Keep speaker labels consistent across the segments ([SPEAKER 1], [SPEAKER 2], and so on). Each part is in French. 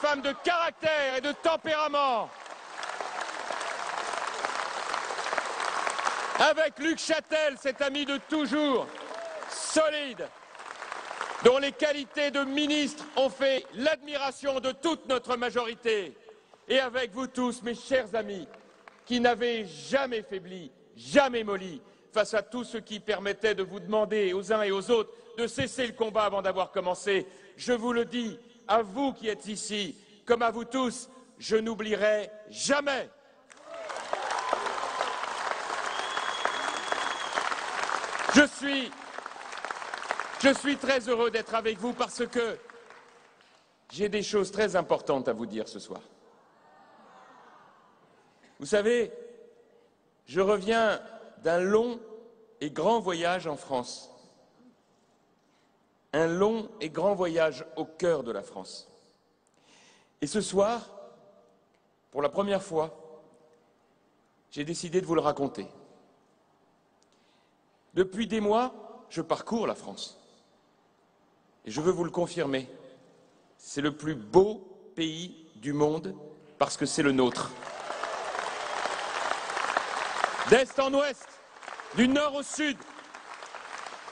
[SPEAKER 1] femme de caractère et de tempérament. Avec Luc Châtel, cet ami de toujours, solide, dont les qualités de ministre ont fait l'admiration de toute notre majorité. Et avec vous tous, mes chers amis, qui n'avez jamais faibli, jamais molli, face à tout ce qui permettait de vous demander aux uns et aux autres de cesser le combat avant d'avoir commencé. Je vous le dis, à vous qui êtes ici, comme à vous tous, je n'oublierai jamais. Je suis très heureux d'être avec vous parce que j'ai des choses très importantes à vous dire ce soir. Vous savez, je reviens d'un long et grand voyage en France. Un long et grand voyage au cœur de la France. Et ce soir, pour la première fois, j'ai décidé de vous le raconter. Depuis des mois, je parcours la France. Et je veux vous le confirmer, c'est le plus beau pays du monde parce que c'est le nôtre. D'est en ouest, du nord au sud,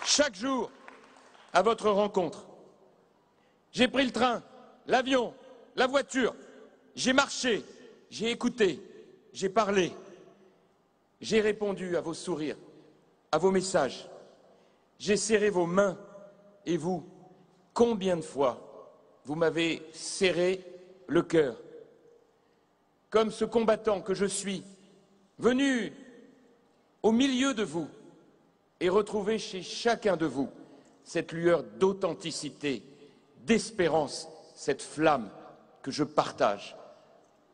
[SPEAKER 1] chaque jour, à votre rencontre. J'ai pris le train, l'avion, la voiture, j'ai marché, j'ai écouté, j'ai parlé, j'ai répondu à vos sourires, à vos messages, j'ai serré vos mains et vous, combien de fois vous m'avez serré le cœur, comme ce combattant que je suis, venu au milieu de vous et retrouver chez chacun de vous cette lueur d'authenticité, d'espérance, cette flamme que je partage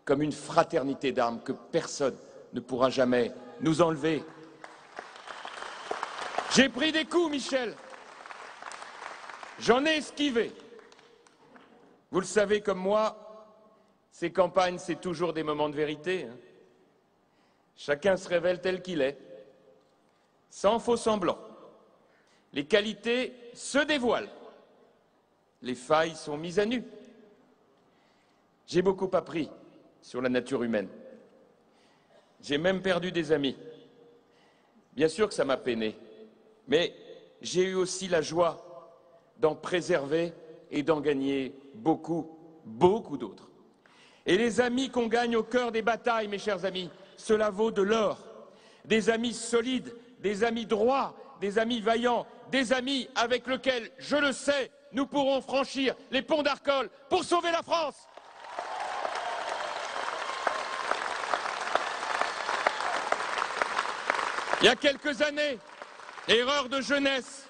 [SPEAKER 1] comme une fraternité d'armes que personne ne pourra jamais nous enlever. J'ai pris des coups, Michel. J'en ai esquivé. Vous le savez comme moi, ces campagnes, c'est toujours des moments de vérité. Chacun se révèle tel qu'il est, sans faux semblant. Les qualités se dévoilent. Les failles sont mises à nu. J'ai beaucoup appris sur la nature humaine. J'ai même perdu des amis. Bien sûr que ça m'a peiné, mais j'ai eu aussi la joie d'en préserver et d'en gagner beaucoup, beaucoup d'autres. Et les amis qu'on gagne au cœur des batailles, mes chers amis, cela vaut de l'or. Des amis solides, des amis droits, des amis vaillants, des amis avec lesquels, je le sais, nous pourrons franchir les ponts d'Arcole pour sauver la France. Il y a quelques années, erreur de jeunesse,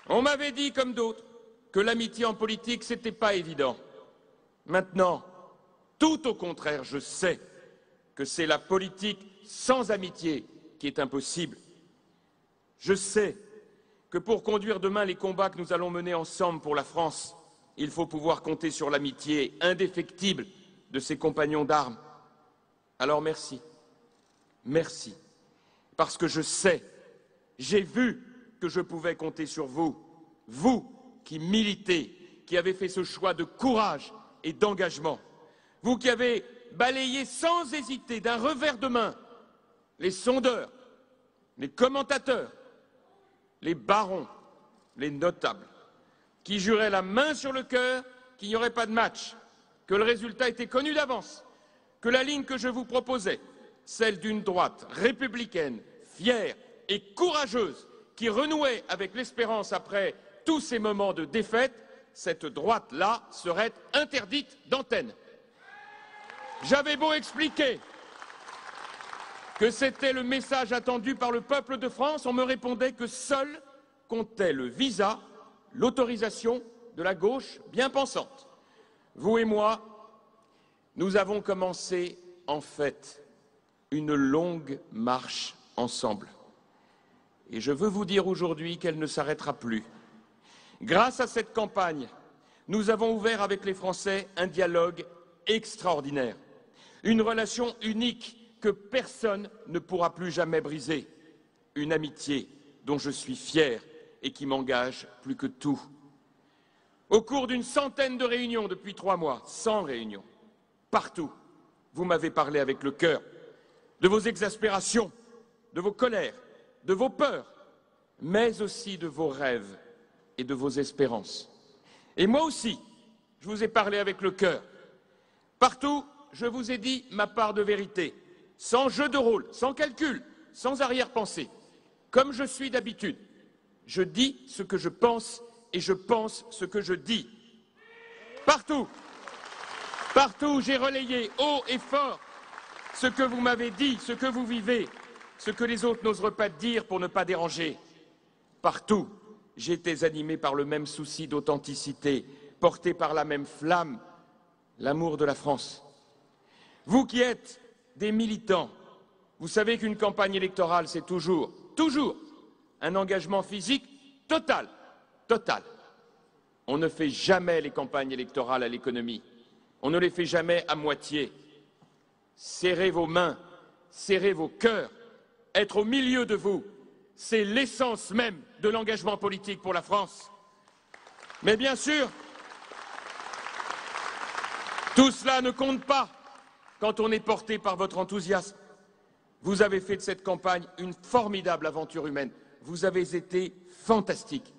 [SPEAKER 1] on m'avait dit, comme d'autres, que l'amitié en politique, c'était pas évident. Maintenant, tout au contraire, je sais que c'est la politique sans amitié qui est impossible. Je sais que pour conduire demain les combats que nous allons mener ensemble pour la France, il faut pouvoir compter sur l'amitié indéfectible de ses compagnons d'armes. Alors merci, merci, parce que je sais, j'ai vu que je pouvais compter sur vous, vous qui militez, qui avez fait ce choix de courage et d'engagement, vous qui avez balayé sans hésiter d'un revers de main les sondeurs, les commentateurs, les barons, les notables, qui juraient la main sur le cœur qu'il n'y aurait pas de match, que le résultat était connu d'avance, que la ligne que je vous proposais, celle d'une droite républicaine, fière et courageuse, qui renouait avec l'espérance après tous ces moments de défaite, cette droite-là serait interdite d'antenne. J'avais beau expliquer que c'était le message attendu par le peuple de France, on me répondait que seul comptait le visa, l'autorisation de la gauche bien pensante. Vous et moi, nous avons commencé, en fait, une longue marche ensemble. Et je veux vous dire aujourd'hui qu'elle ne s'arrêtera plus. Grâce à cette campagne, nous avons ouvert avec les Français un dialogue extraordinaire, une relation unique que personne ne pourra plus jamais briser, une amitié dont je suis fier et qui m'engage plus que tout. Au cours d'une centaine de réunions depuis 3 mois, 100 réunions, partout, vous m'avez parlé avec le cœur de vos exaspérations, de vos colères, de vos peurs, mais aussi de vos rêves et de vos espérances. Et moi aussi, je vous ai parlé avec le cœur. Partout, je vous ai dit ma part de vérité, sans jeu de rôle, sans calcul, sans arrière-pensée. Comme je suis d'habitude, je dis ce que je pense et je pense ce que je dis. Partout, partout, j'ai relayé haut et fort ce que vous m'avez dit, ce que vous vivez, ce que les autres n'oseraient pas dire pour ne pas déranger. Partout, j'étais animé par le même souci d'authenticité, porté par la même flamme, l'amour de la France. Vous qui êtes des militants, vous savez qu'une campagne électorale, c'est toujours un engagement physique total. On ne fait jamais les campagnes électorales à l'économie. On ne les fait jamais à moitié. Serrez vos mains, serrez vos cœurs. Être au milieu de vous, c'est l'essence même de l'engagement politique pour la France. Mais bien sûr, tout cela ne compte pas quand on est porté par votre enthousiasme. Vous avez fait de cette campagne une formidable aventure humaine. Vous avez été fantastique.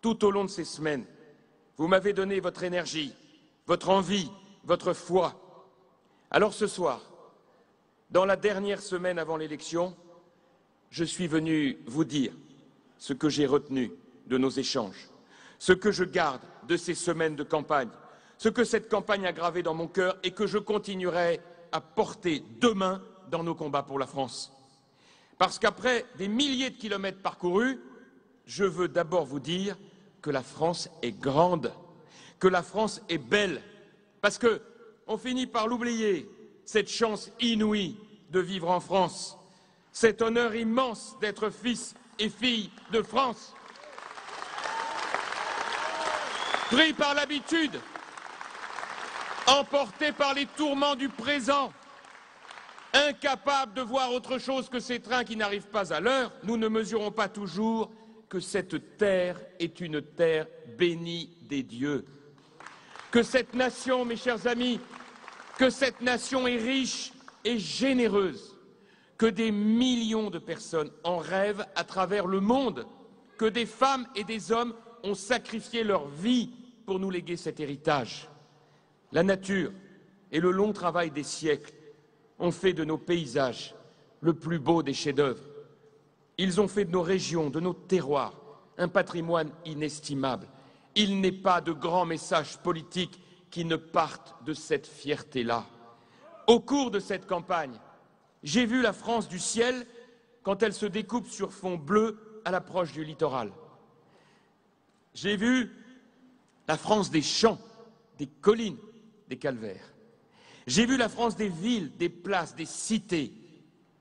[SPEAKER 1] Tout au long de ces semaines, vous m'avez donné votre énergie, votre envie, votre foi. Alors ce soir, dans la dernière semaine avant l'élection, je suis venu vous dire ce que j'ai retenu de nos échanges, ce que je garde de ces semaines de campagne, ce que cette campagne a gravé dans mon cœur et que je continuerai à porter demain dans nos combats pour la France. Parce qu'après des milliers de kilomètres parcourus, je veux d'abord vous dire que la France est grande, que la France est belle, parce qu'on finit par l'oublier, cette chance inouïe de vivre en France, cet honneur immense d'être fils et fille de France. Pris par l'habitude, emporté par les tourments du présent, incapable de voir autre chose que ces trains qui n'arrivent pas à l'heure, nous ne mesurons pas toujours que cette terre est une terre bénie des dieux. Que cette nation, mes chers amis, que cette nation est riche et généreuse, que des millions de personnes en rêvent à travers le monde, que des femmes et des hommes ont sacrifié leur vie pour nous léguer cet héritage. La nature et le long travail des siècles ont fait de nos paysages le plus beau des chefs-d'œuvre. Ils ont fait de nos régions, de nos terroirs, un patrimoine inestimable. Il n'est pas de grands messages politiques qui ne partent de cette fierté-là. Au cours de cette campagne, j'ai vu la France du ciel quand elle se découpe sur fond bleu à l'approche du littoral. J'ai vu la France des champs, des collines, des calvaires. J'ai vu la France des villes, des places, des cités.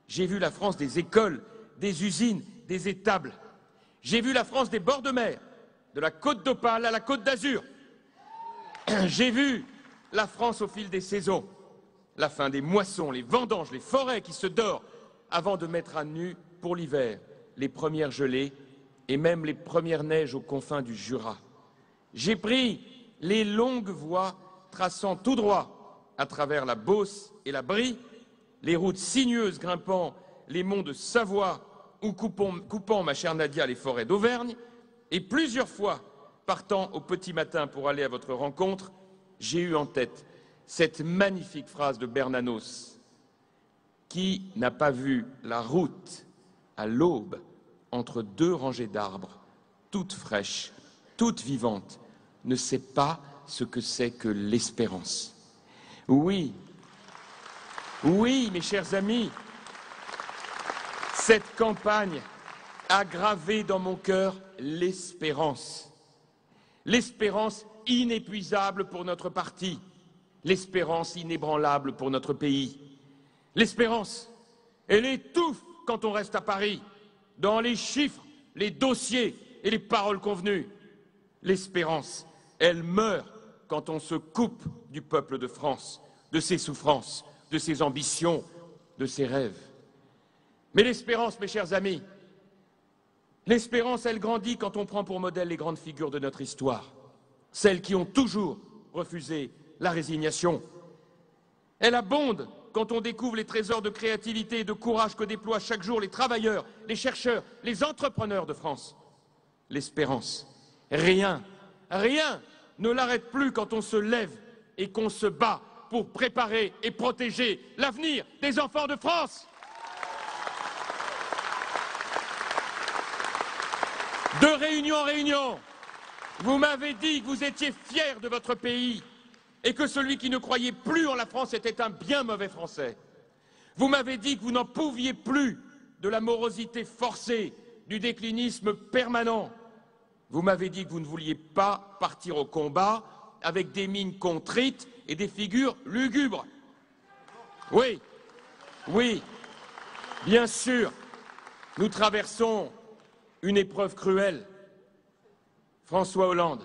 [SPEAKER 1] J'ai vu la France des écoles, des usines, des étables. J'ai vu la France des bords de mer, de la Côte d'Opale à la Côte d'Azur. J'ai vu la France au fil des saisons, la fin des moissons, les vendanges, les forêts qui se dorent avant de mettre à nu pour l'hiver les premières gelées et même les premières neiges aux confins du Jura. J'ai pris les longues voies traçant tout droit à travers la Beauce et la Brie, les routes sinueuses grimpant les monts de Savoie ou coupant, ma chère Nadia, les forêts d'Auvergne, et plusieurs fois, partant au petit matin pour aller à votre rencontre, j'ai eu en tête cette magnifique phrase de Bernanos. Qui n'a pas vu la route à l'aube entre deux rangées d'arbres, toutes fraîches, toutes vivantes, ne sait pas ce que c'est que l'espérance. Oui, mes chers amis, cette campagne a gravé dans mon cœur l'espérance. L'espérance inépuisable pour notre parti, l'espérance inébranlable pour notre pays. L'espérance, elle étouffe quand on reste à Paris, dans les chiffres, les dossiers et les paroles convenues. L'espérance, elle meurt quand on se coupe du peuple de France, de ses souffrances, de ses ambitions, de ses rêves. Mais l'espérance, mes chers amis, l'espérance, elle grandit quand on prend pour modèle les grandes figures de notre histoire. celles qui ont toujours refusé la résignation. Elle abonde quand on découvre les trésors de créativité et de courage que déploient chaque jour les travailleurs, les chercheurs, les entrepreneurs de France. L'espérance, rien ne l'arrête plus quand on se lève et qu'on se bat pour préparer et protéger l'avenir des enfants de France. De réunion en réunion, vous m'avez dit que vous étiez fiers de votre pays et que celui qui ne croyait plus en la France était un bien mauvais Français. Vous m'avez dit que vous n'en pouviez plus de la morosité forcée, du déclinisme permanent. Vous m'avez dit que vous ne vouliez pas partir au combat avec des mines contrites et des figures lugubres. Oui, bien sûr, nous traversons une épreuve cruelle. François Hollande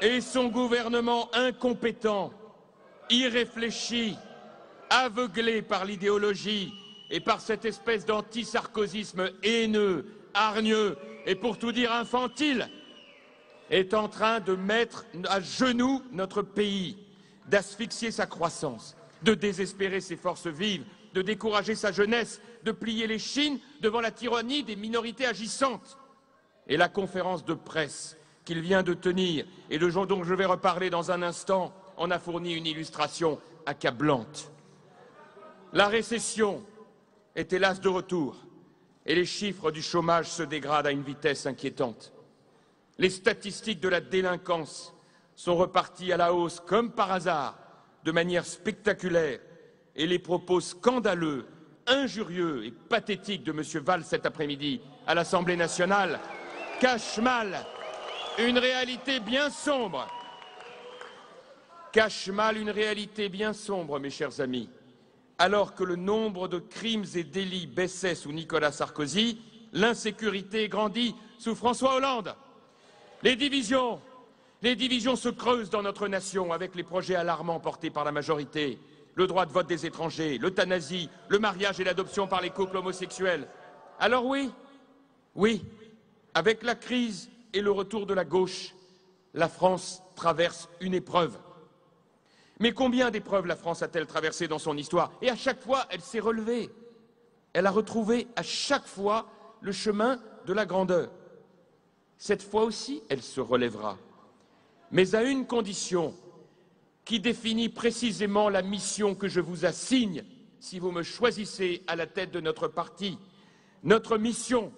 [SPEAKER 1] et son gouvernement incompétent, irréfléchi, aveuglé par l'idéologie et par cette espèce d'anti-sarkozysme haineux, hargneux et pour tout dire infantile, est en train de mettre à genoux notre pays, d'asphyxier sa croissance, de désespérer ses forces vives, de décourager sa jeunesse, de plier les chines devant la tyrannie des minorités agissantes. Et la conférence de presse qu'il vient de tenir, et dont je vais reparler dans un instant, en a fourni une illustration accablante. La récession est hélas de retour, et les chiffres du chômage se dégradent à une vitesse inquiétante. Les statistiques de la délinquance sont reparties à la hausse comme par hasard, de manière spectaculaire, et les propos scandaleux, injurieux et pathétiques de M. Valls cet après-midi à l'Assemblée nationale cachent mal une réalité bien sombre. Mes chers amis. Alors que le nombre de crimes et délits baissait sous Nicolas Sarkozy, l'insécurité grandit sous François Hollande. Les divisions se creusent dans notre nation avec les projets alarmants portés par la majorité. Le droit de vote des étrangers, l'euthanasie, le mariage et l'adoption par les couples homosexuels. Alors oui, avec la crise et le retour de la gauche, la France traverse une épreuve. Mais combien d'épreuves la France a-t-elle traversées dans son histoire? Et à chaque fois, elle s'est relevée. Elle a retrouvé à chaque fois le chemin de la grandeur. Cette fois aussi, elle se relèvera. Mais à une condition qui définit précisément la mission que je vous assigne si vous me choisissez à la tête de notre parti. Notre mission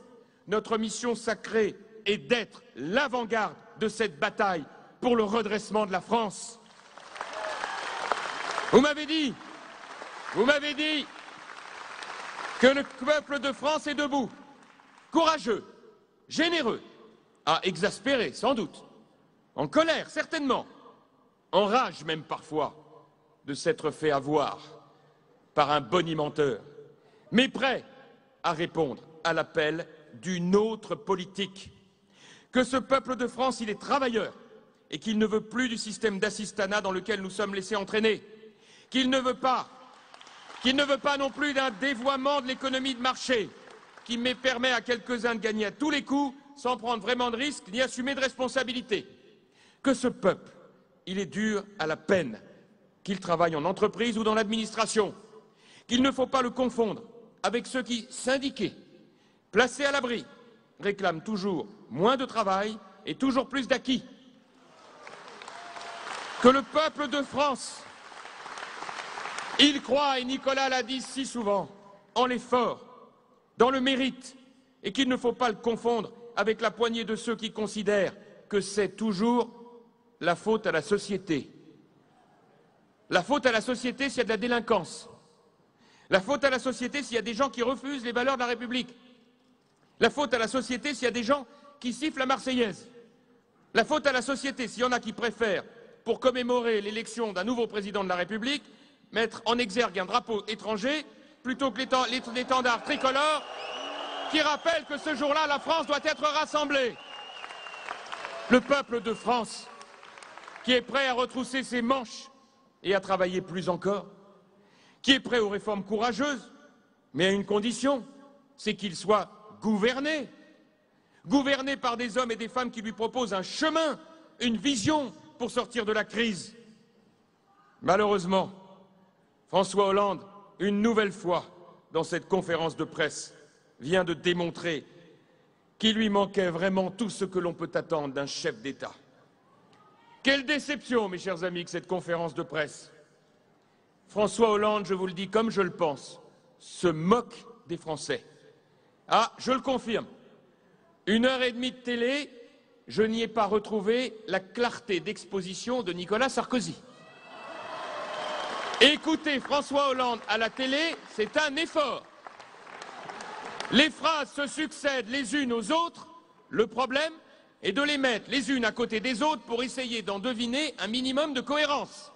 [SPEAKER 1] sacrée est d'être l'avant-garde de cette bataille pour le redressement de la France. Vous m'avez dit que le peuple de France est debout, courageux, généreux, exaspéré sans doute, en colère certainement, en rage même parfois de s'être fait avoir par un bonimenteur, mais prêt à répondre à l'appel d'une autre politique. Que ce peuple de France, il est travailleur et qu'il ne veut plus du système d'assistanat dans lequel nous sommes laissés entraîner, qu'il ne veut pas non plus d'un dévoiement de l'économie de marché qui permet à quelques-uns de gagner à tous les coups sans prendre vraiment de risques ni assumer de responsabilités. Que ce peuple, il est dur à la peine, qu'il travaille en entreprise ou dans l'administration, qu'il ne faut pas le confondre avec ceux qui, syndiqués, placés à l'abri, réclament toujours moins de travail et toujours plus d'acquis. Que le peuple de France, il croit, et Nicolas l'a dit si souvent, en l'effort, dans le mérite, et qu'il ne faut pas le confondre avec la poignée de ceux qui considèrent que c'est toujours la faute à la société. La faute à la société s'il y a de la délinquance. La faute à la société s'il y a des gens qui refusent les valeurs de la République. La faute à la société s'il y a des gens qui sifflent la Marseillaise. La faute à la société s'il y en a qui préfèrent, pour commémorer l'élection d'un nouveau président de la République, mettre en exergue un drapeau étranger plutôt que l'étendard tricolore qui rappelle que ce jour-là, la France doit être rassemblée. Le peuple de France qui est prêt à retrousser ses manches et à travailler plus encore, qui est prêt aux réformes courageuses, mais à une condition, c'est qu'il soit gouverné. gouverné par des hommes et des femmes qui lui proposent un chemin, une vision pour sortir de la crise. Malheureusement, François Hollande, une nouvelle fois, dans cette conférence de presse, vient de démontrer qu'il lui manquait vraiment tout ce que l'on peut attendre d'un chef d'État. Quelle déception, mes chers amis, que cette conférence de presse. François Hollande, je vous le dis comme je le pense, se moque des Français. Ah, je le confirme. 1h30 de télé, je n'y ai pas retrouvé la clarté d'exposition de Nicolas Sarkozy. Écouter François Hollande à la télé, c'est un effort. Les phrases se succèdent les unes aux autres. Le problème est de les mettre les unes à côté des autres pour essayer d'en deviner un minimum de cohérence.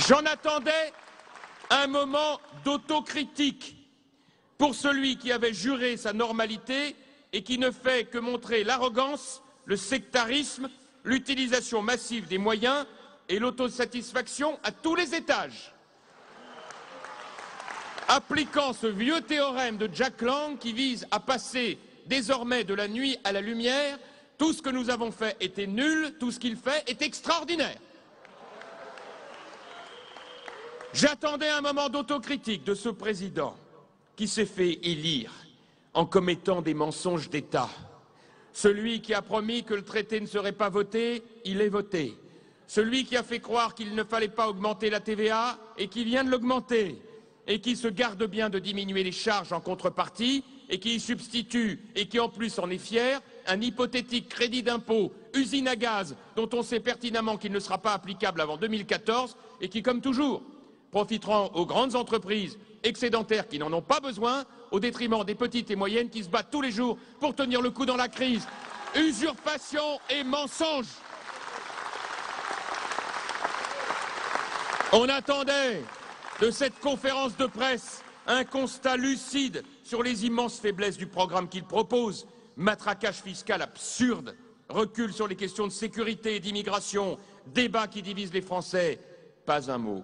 [SPEAKER 1] J'en attendais un moment d'autocritique pour celui qui avait juré sa normalité et qui ne fait que montrer l'arrogance, le sectarisme, l'utilisation massive des moyens et l'autosatisfaction à tous les étages. Appliquant ce vieux théorème de Jack Lang qui vise à passer désormais de la nuit à la lumière, tout ce que nous avons fait était nul, tout ce qu'il fait est extraordinaire. J'attendais un moment d'autocritique de ce président qui s'est fait élire en commettant des mensonges d'État. Celui qui a promis que le traité ne serait pas voté, il est voté. Celui qui a fait croire qu'il ne fallait pas augmenter la TVA et qui vient de l'augmenter. Et qui se garde bien de diminuer les charges en contrepartie et qui y substitue, et qui en plus en est fier, un hypothétique crédit d'impôt usine à gaz dont on sait pertinemment qu'il ne sera pas applicable avant 2014 et qui, comme toujours, profiteront aux grandes entreprises excédentaires qui n'en ont pas besoin, au détriment des petites et moyennes qui se battent tous les jours pour tenir le coup dans la crise. Usurpation et mensonge. On attendait de cette conférence de presse un constat lucide sur les immenses faiblesses du programme qu'il propose, matraquage fiscal absurde, recul sur les questions de sécurité et d'immigration, débat qui divise les Français, pas un mot.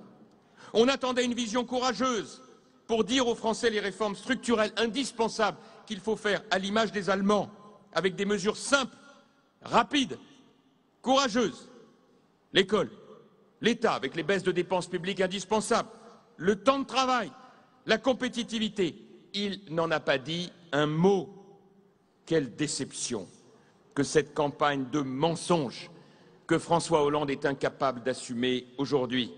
[SPEAKER 1] On attendait une vision courageuse pour dire aux Français les réformes structurelles indispensables qu'il faut faire à l'image des Allemands, avec des mesures simples, rapides, courageuses. L'école, l'État avec les baisses de dépenses publiques indispensables, le temps de travail, la compétitivité. Il n'en a pas dit un mot. Quelle déception que cette campagne de mensonges que François Hollande est incapable d'assumer aujourd'hui.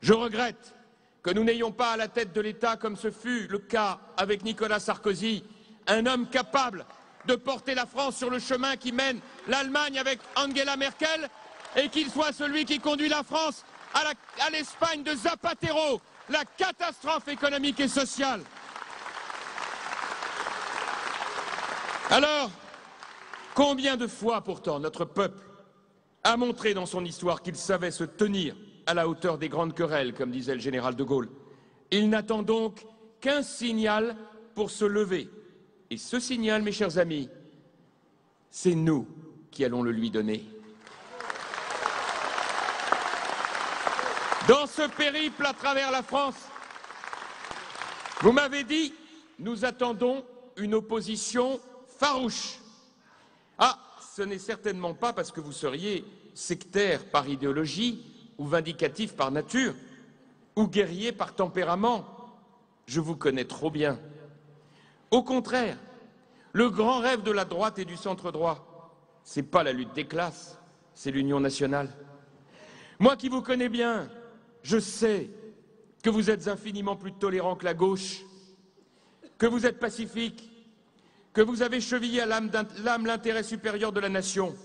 [SPEAKER 1] Je regrette que nous n'ayons pas à la tête de l'État, comme ce fut le cas avec Nicolas Sarkozy, un homme capable de porter la France sur le chemin qui mène l'Allemagne avec Angela Merkel et qu'il soit celui qui conduit la France à l'Espagne de Zapatero, la catastrophe économique et sociale. Alors, combien de fois pourtant notre peuple a montré dans son histoire qu'il savait se tenir à la hauteur des grandes querelles, comme disait le général de Gaulle. Il n'attend donc qu'un signal pour se lever. Et ce signal, mes chers amis, c'est nous qui allons le lui donner. Dans ce périple à travers la France, vous m'avez dit, nous attendons une opposition farouche. Ah, ce n'est certainement pas parce que vous seriez sectaire par idéologie ou vindicatif par nature ou guerrier par tempérament. Je vous connais trop bien. Au contraire, le grand rêve de la droite et du centre-droit, ce n'est pas la lutte des classes, c'est l'union nationale. Moi qui vous connais bien, je sais que vous êtes infiniment plus tolérant que la gauche, que vous êtes pacifique, que vous avez chevillé à l'âme l'intérêt supérieur de la nation.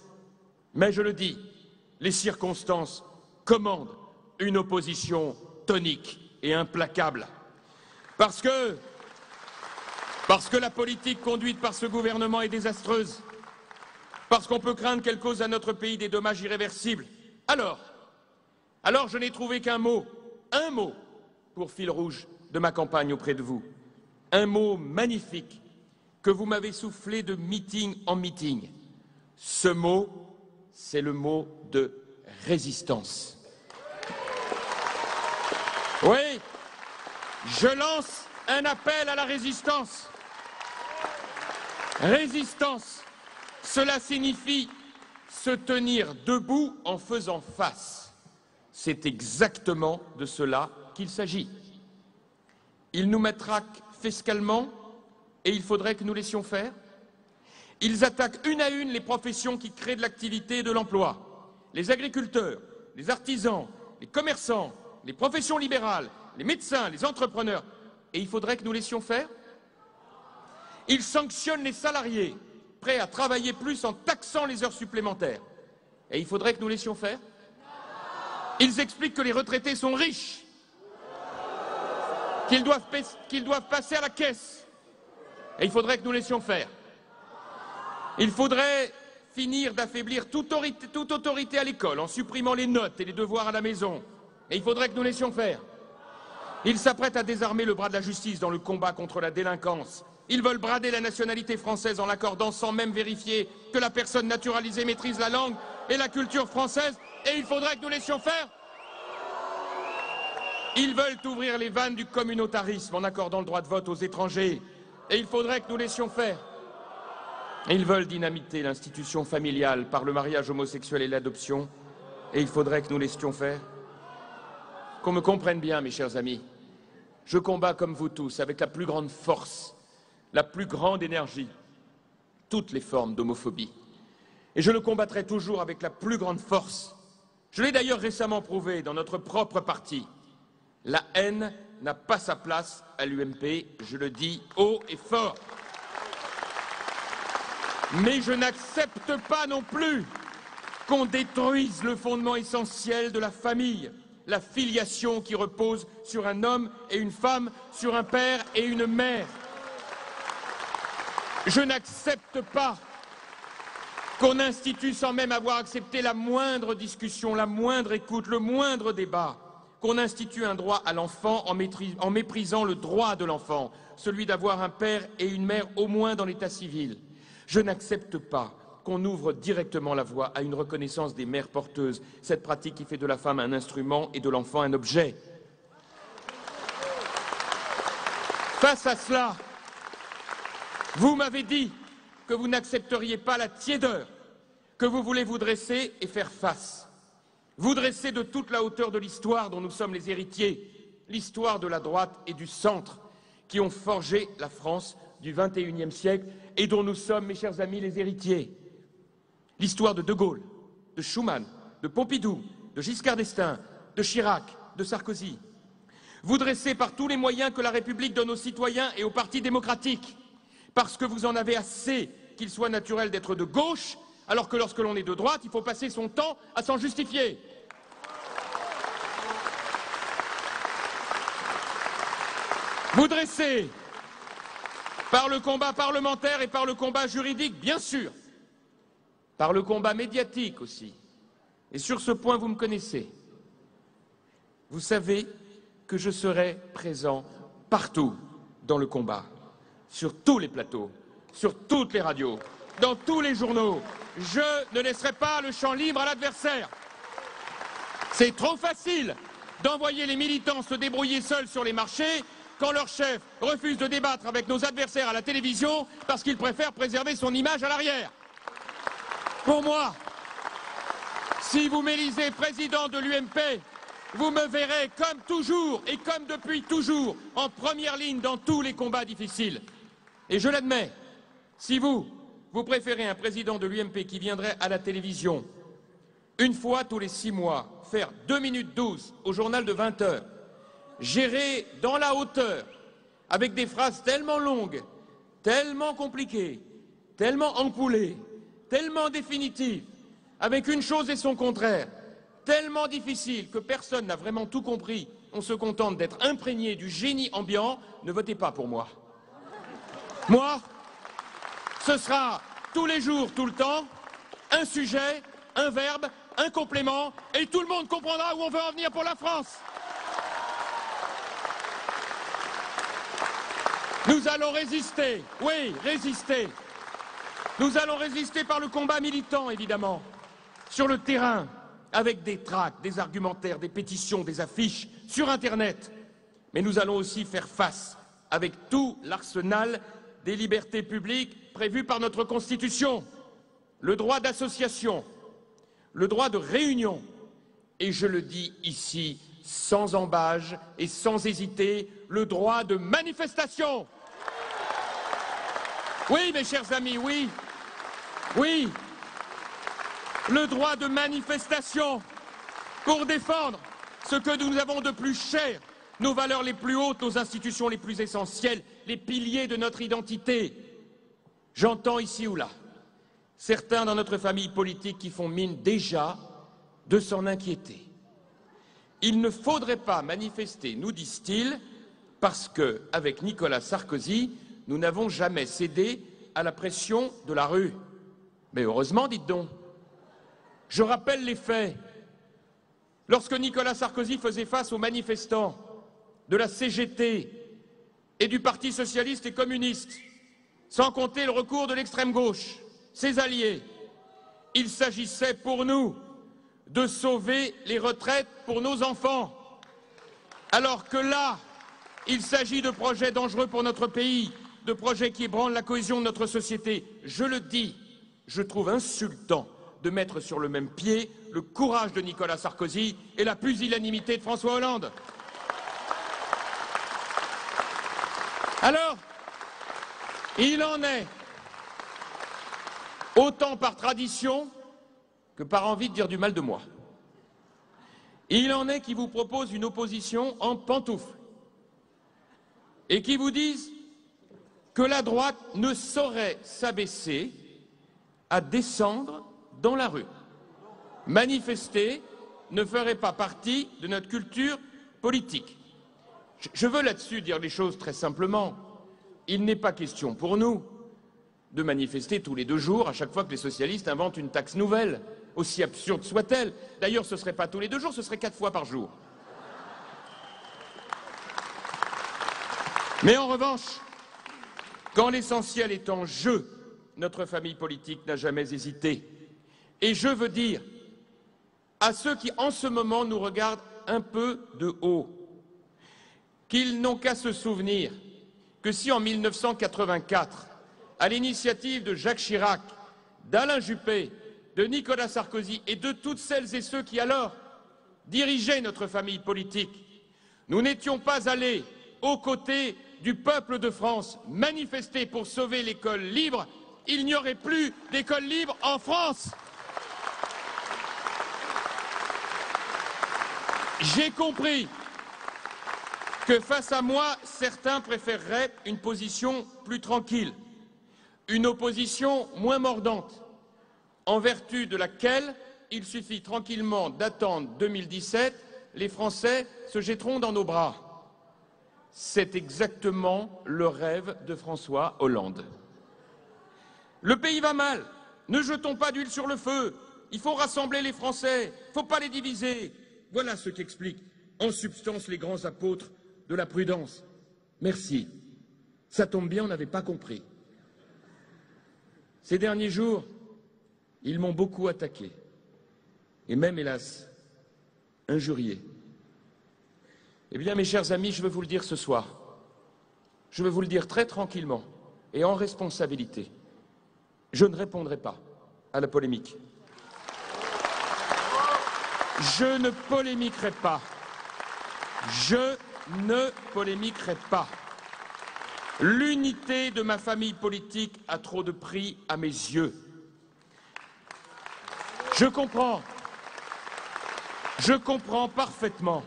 [SPEAKER 1] Mais je le dis, les circonstances commandent une opposition tonique et implacable. Parce que la politique conduite par ce gouvernement est désastreuse. Parce qu'on peut craindre qu'elle cause à notre pays des dommages irréversibles. Alors je n'ai trouvé qu'un mot pour fil rouge de ma campagne auprès de vous. Un mot magnifique que vous m'avez soufflé de meeting en meeting. Ce mot, c'est le mot de résistance. Oui, je lance un appel à la résistance. Résistance, cela signifie se tenir debout en faisant face. C'est exactement de cela qu'il s'agit. Ils nous matraquent fiscalement et il faudrait que nous laissions faire. Ils attaquent une à une les professions qui créent de l'activité et de l'emploi. Les agriculteurs, les artisans, les commerçants, les professions libérales, les médecins, les entrepreneurs. Et il faudrait que nous laissions faire. Ils sanctionnent les salariés, prêts à travailler plus en taxant les heures supplémentaires. Et il faudrait que nous laissions faire. Ils expliquent que les retraités sont riches, qu'ils doivent passer à la caisse. Et il faudrait que nous laissions faire. Il faudrait finir d'affaiblir toute autorité à l'école en supprimant les notes et les devoirs à la maison. Et il faudrait que nous laissions faire. Ils s'apprêtent à désarmer le bras de la justice dans le combat contre la délinquance. Ils veulent brader la nationalité française en l'accordant sans même vérifier que la personne naturalisée maîtrise la langue et la culture française. Et il faudrait que nous laissions faire. Ils veulent ouvrir les vannes du communautarisme en accordant le droit de vote aux étrangers. Et il faudrait que nous laissions faire. Ils veulent dynamiter l'institution familiale par le mariage homosexuel et l'adoption. Et il faudrait que nous laissions faire. Qu'on me comprenne bien, mes chers amis. Je combats comme vous tous, avec la plus grande force, la plus grande énergie, toutes les formes d'homophobie. Et je le combattrai toujours avec la plus grande force. Je l'ai d'ailleurs récemment prouvé dans notre propre parti. La haine n'a pas sa place à l'UMP, je le dis haut et fort. Mais je n'accepte pas non plus qu'on détruise le fondement essentiel de la famille, la filiation qui repose sur un homme et une femme, sur un père et une mère. Je n'accepte pas qu'on institue sans même avoir accepté la moindre discussion, la moindre écoute, le moindre débat, qu'on institue un droit à l'enfant en méprisant le droit de l'enfant, celui d'avoir un père et une mère au moins dans l'état civil. Je n'accepte pas qu'on ouvre directement la voie à une reconnaissance des mères porteuses, cette pratique qui fait de la femme un instrument et de l'enfant un objet. Face à cela, vous m'avez dit que vous n'accepteriez pas la tiédeur, que vous voulez vous dresser et faire face. Vous dresser de toute la hauteur de l'histoire dont nous sommes les héritiers, l'histoire de la droite et du centre, qui ont forgé la France du XXIe siècle et dont nous sommes, mes chers amis, les héritiers. L'histoire de De Gaulle, de Schuman, de Pompidou, de Giscard d'Estaing, de Chirac, de Sarkozy. Vous dressez par tous les moyens que la République donne aux citoyens et aux partis démocratiques, parce que vous en avez assez qu'il soit naturel d'être de gauche, alors que lorsque l'on est de droite, il faut passer son temps à s'en justifier. Vous dressez par le combat parlementaire et par le combat juridique, bien sûr, par le combat médiatique aussi. Et sur ce point, vous me connaissez. Vous savez que je serai présent partout dans le combat, sur tous les plateaux, sur toutes les radios, dans tous les journaux. Je ne laisserai pas le champ libre à l'adversaire. C'est trop facile d'envoyer les militants se débrouiller seuls sur les marchés quand leur chef refuse de débattre avec nos adversaires à la télévision parce qu'il préfère préserver son image à l'arrière. Pour moi, si vous m'élisez président de l'UMP, vous me verrez comme toujours et comme depuis toujours en première ligne dans tous les combats difficiles. Et je l'admets, si vous préférez un président de l'UMP qui viendrait à la télévision une fois tous les 6 mois, faire 2 minutes 12 au journal de 20 heures, gérer dans la hauteur, avec des phrases tellement longues, tellement compliquées, tellement ampoulées, tellement définitives, avec une chose et son contraire, tellement difficile que personne n'a vraiment tout compris, on se contente d'être imprégné du génie ambiant, ne votez pas pour moi. Moi, ce sera tous les jours, tout le temps, un sujet, un verbe, un complément, et tout le monde comprendra où on veut en venir pour la France. Nous allons résister, oui, résister. Nous allons résister par le combat militant, évidemment, sur le terrain, avec des tracts, des argumentaires, des pétitions, des affiches, sur Internet. Mais nous allons aussi faire face avec tout l'arsenal des libertés publiques prévues par notre Constitution, le droit d'association, le droit de réunion, et je le dis ici sans ambages et sans hésiter, le droit de manifestation. Oui, mes chers amis, oui, oui, le droit de manifestation pour défendre ce que nous avons de plus cher, nos valeurs les plus hautes, nos institutions les plus essentielles, les piliers de notre identité. J'entends ici ou là certains dans notre famille politique qui font mine déjà de s'en inquiéter. Il ne faudrait pas manifester, nous disent-ils, parce que, avec Nicolas Sarkozy, nous n'avons jamais cédé à la pression de la rue. Mais heureusement, dites donc. Je rappelle les faits. Lorsque Nicolas Sarkozy faisait face aux manifestants de la CGT et du Parti socialiste et communiste, sans compter le recours de l'extrême gauche, ses alliés, il s'agissait pour nous de sauver les retraites pour nos enfants. Alors que là, il s'agit de projets dangereux pour notre pays, de projets qui ébranlent la cohésion de notre société. Je le dis, je trouve insultant de mettre sur le même pied le courage de Nicolas Sarkozy et la pusillanimité de François Hollande. Alors, il en est, autant par tradition que par envie de dire du mal de moi. Il en est qui vous proposent une opposition en pantoufles et qui vous disent que la droite ne saurait s'abaisser à descendre dans la rue. Manifester ne ferait pas partie de notre culture politique. Je veux là-dessus dire les choses très simplement. Il n'est pas question pour nous de manifester tous les 2 jours à chaque fois que les socialistes inventent une taxe nouvelle, aussi absurde soit-elle. D'ailleurs, ce ne serait pas tous les 2 jours, ce serait 4 fois par jour. Mais en revanche, quand l'essentiel est en jeu, notre famille politique n'a jamais hésité. Et je veux dire à ceux qui, en ce moment, nous regardent un peu de haut, qu'ils n'ont qu'à se souvenir que si, en 1984, à l'initiative de Jacques Chirac, d'Alain Juppé, de Nicolas Sarkozy et de toutes celles et ceux qui, alors, dirigeaient notre famille politique, nous n'étions pas allés aux côtés du peuple de France manifester pour sauver l'école libre, il n'y aurait plus d'école libre en France. J'ai compris que face à moi, certains préféreraient une position plus tranquille, une opposition moins mordante, en vertu de laquelle il suffit tranquillement d'attendre 2017, les Français se jetteront dans nos bras. C'est exactement le rêve de François Hollande. Le pays va mal, ne jetons pas d'huile sur le feu, il faut rassembler les Français, il ne faut pas les diviser. Voilà ce qu'expliquent en substance les grands apôtres de la prudence. Merci. Ça tombe bien, on n'avait pas compris. Ces derniers jours, ils m'ont beaucoup attaqué, et même, hélas, injurié. Eh bien, mes chers amis, je veux vous le dire ce soir. Je veux vous le dire très tranquillement et en responsabilité. Je ne répondrai pas à la polémique. Je ne polémiquerai pas. Je ne polémiquerai pas. L'unité de ma famille politique a trop de prix à mes yeux. Je comprends parfaitement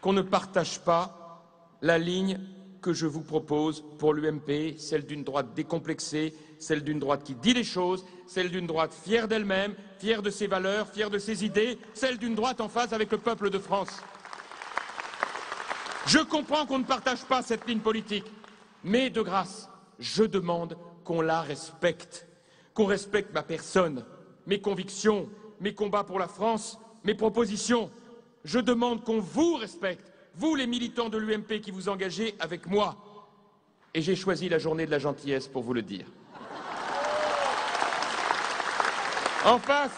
[SPEAKER 1] qu'on ne partage pas la ligne que je vous propose pour l'UMP, celle d'une droite décomplexée, celle d'une droite qui dit les choses, celle d'une droite fière d'elle-même, fière de ses valeurs, fière de ses idées, celle d'une droite en phase avec le peuple de France. Je comprends qu'on ne partage pas cette ligne politique, mais de grâce, je demande qu'on la respecte, qu'on respecte ma personne, mes convictions, mes combats pour la France, mes propositions. Je demande qu'on vous respecte, vous les militants de l'UMP qui vous engagez avec moi. Et j'ai choisi la journée de la gentillesse pour vous le dire. En face,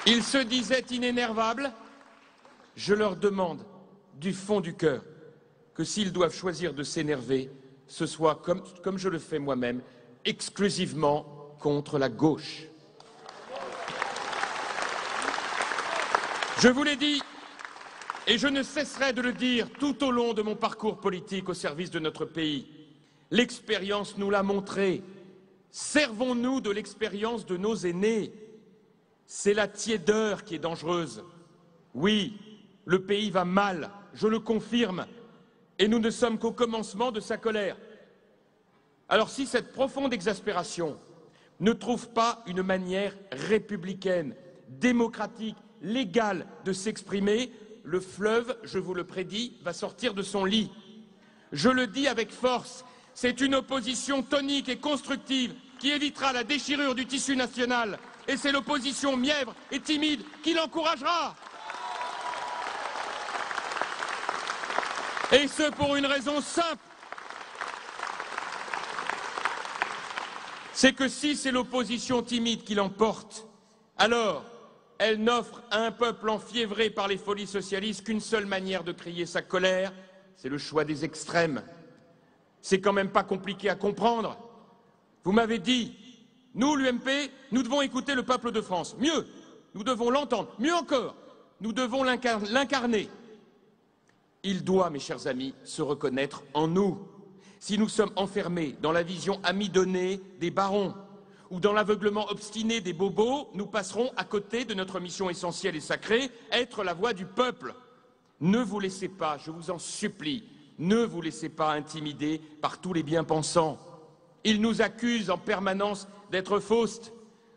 [SPEAKER 1] ils se disaient inénervables. Je leur demande du fond du cœur, que s'ils doivent choisir de s'énerver, ce soit, comme je le fais moi-même, exclusivement contre la gauche. Je vous l'ai dit, et je ne cesserai de le dire tout au long de mon parcours politique au service de notre pays. L'expérience nous l'a montré. Servons-nous de l'expérience de nos aînés. C'est la tiédeur qui est dangereuse. Oui, le pays va mal, je le confirme, et nous ne sommes qu'au commencement de sa colère. Alors si cette profonde exaspération ne trouve pas une manière républicaine, démocratique, légale de s'exprimer, le fleuve, je vous le prédis, va sortir de son lit. Je le dis avec force, c'est une opposition tonique et constructive qui évitera la déchirure du tissu national, et c'est l'opposition mièvre et timide qui l'encouragera. Et ce pour une raison simple. C'est que si c'est l'opposition timide qui l'emporte, alors elle n'offre à un peuple enfiévré par les folies socialistes qu'une seule manière de crier sa colère, c'est le choix des extrêmes. C'est quand même pas compliqué à comprendre. Vous m'avez dit, nous, l'UMP, nous devons écouter le peuple de France. Mieux, nous devons l'entendre. Mieux encore, nous devons l'incarner. Il doit, mes chers amis, se reconnaître en nous. Si nous sommes enfermés dans la vision amidonnée des barons ou dans l'aveuglement obstiné des bobos, nous passerons à côté de notre mission essentielle et sacrée, être la voix du peuple. Ne vous laissez pas, je vous en supplie, ne vous laissez pas intimider par tous les bien-pensants. Ils nous accusent en permanence d'être faustes,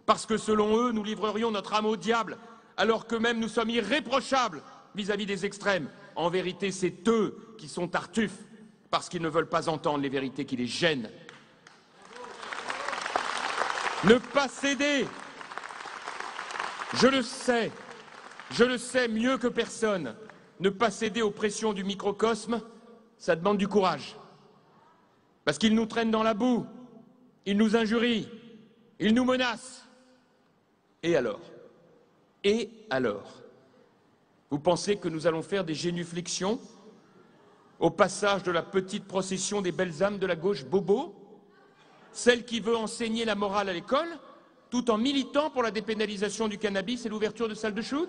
[SPEAKER 1] parce que selon eux, nous livrerions notre âme au diable, alors qu'eux-mêmes nous sommes irréprochables vis-à-vis des extrêmes. En vérité, c'est eux qui sont tartuffes, parce qu'ils ne veulent pas entendre les vérités qui les gênent. Ne pas céder. Je le sais mieux que personne. Ne pas céder aux pressions du microcosme, ça demande du courage. Parce qu'ils nous traînent dans la boue, ils nous injurient, ils nous menacent. Et alors? Et alors? Vous pensez que nous allons faire des génuflexions au passage de la petite procession des belles âmes de la gauche bobo? Celle qui veut enseigner la morale à l'école, tout en militant pour la dépénalisation du cannabis et l'ouverture de salles de shoot?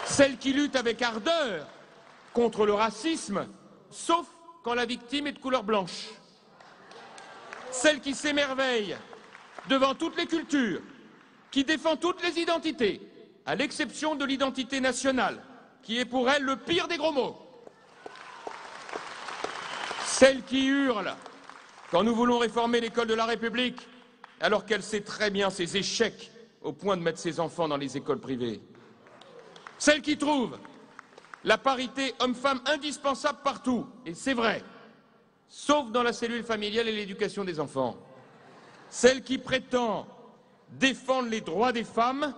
[SPEAKER 1] Celle qui lutte avec ardeur contre le racisme, sauf quand la victime est de couleur blanche? Celle qui s'émerveille devant toutes les cultures, qui défend toutes les identités, à l'exception de l'identité nationale, qui est pour elle le pire des gros mots? Celle qui hurle quand nous voulons réformer l'école de la République, alors qu'elle sait très bien ses échecs au point de mettre ses enfants dans les écoles privées. Celle qui trouve la parité homme-femme indispensable partout, et c'est vrai, sauf dans la cellule familiale et l'éducation des enfants. Celle qui prétend défendre les droits des femmes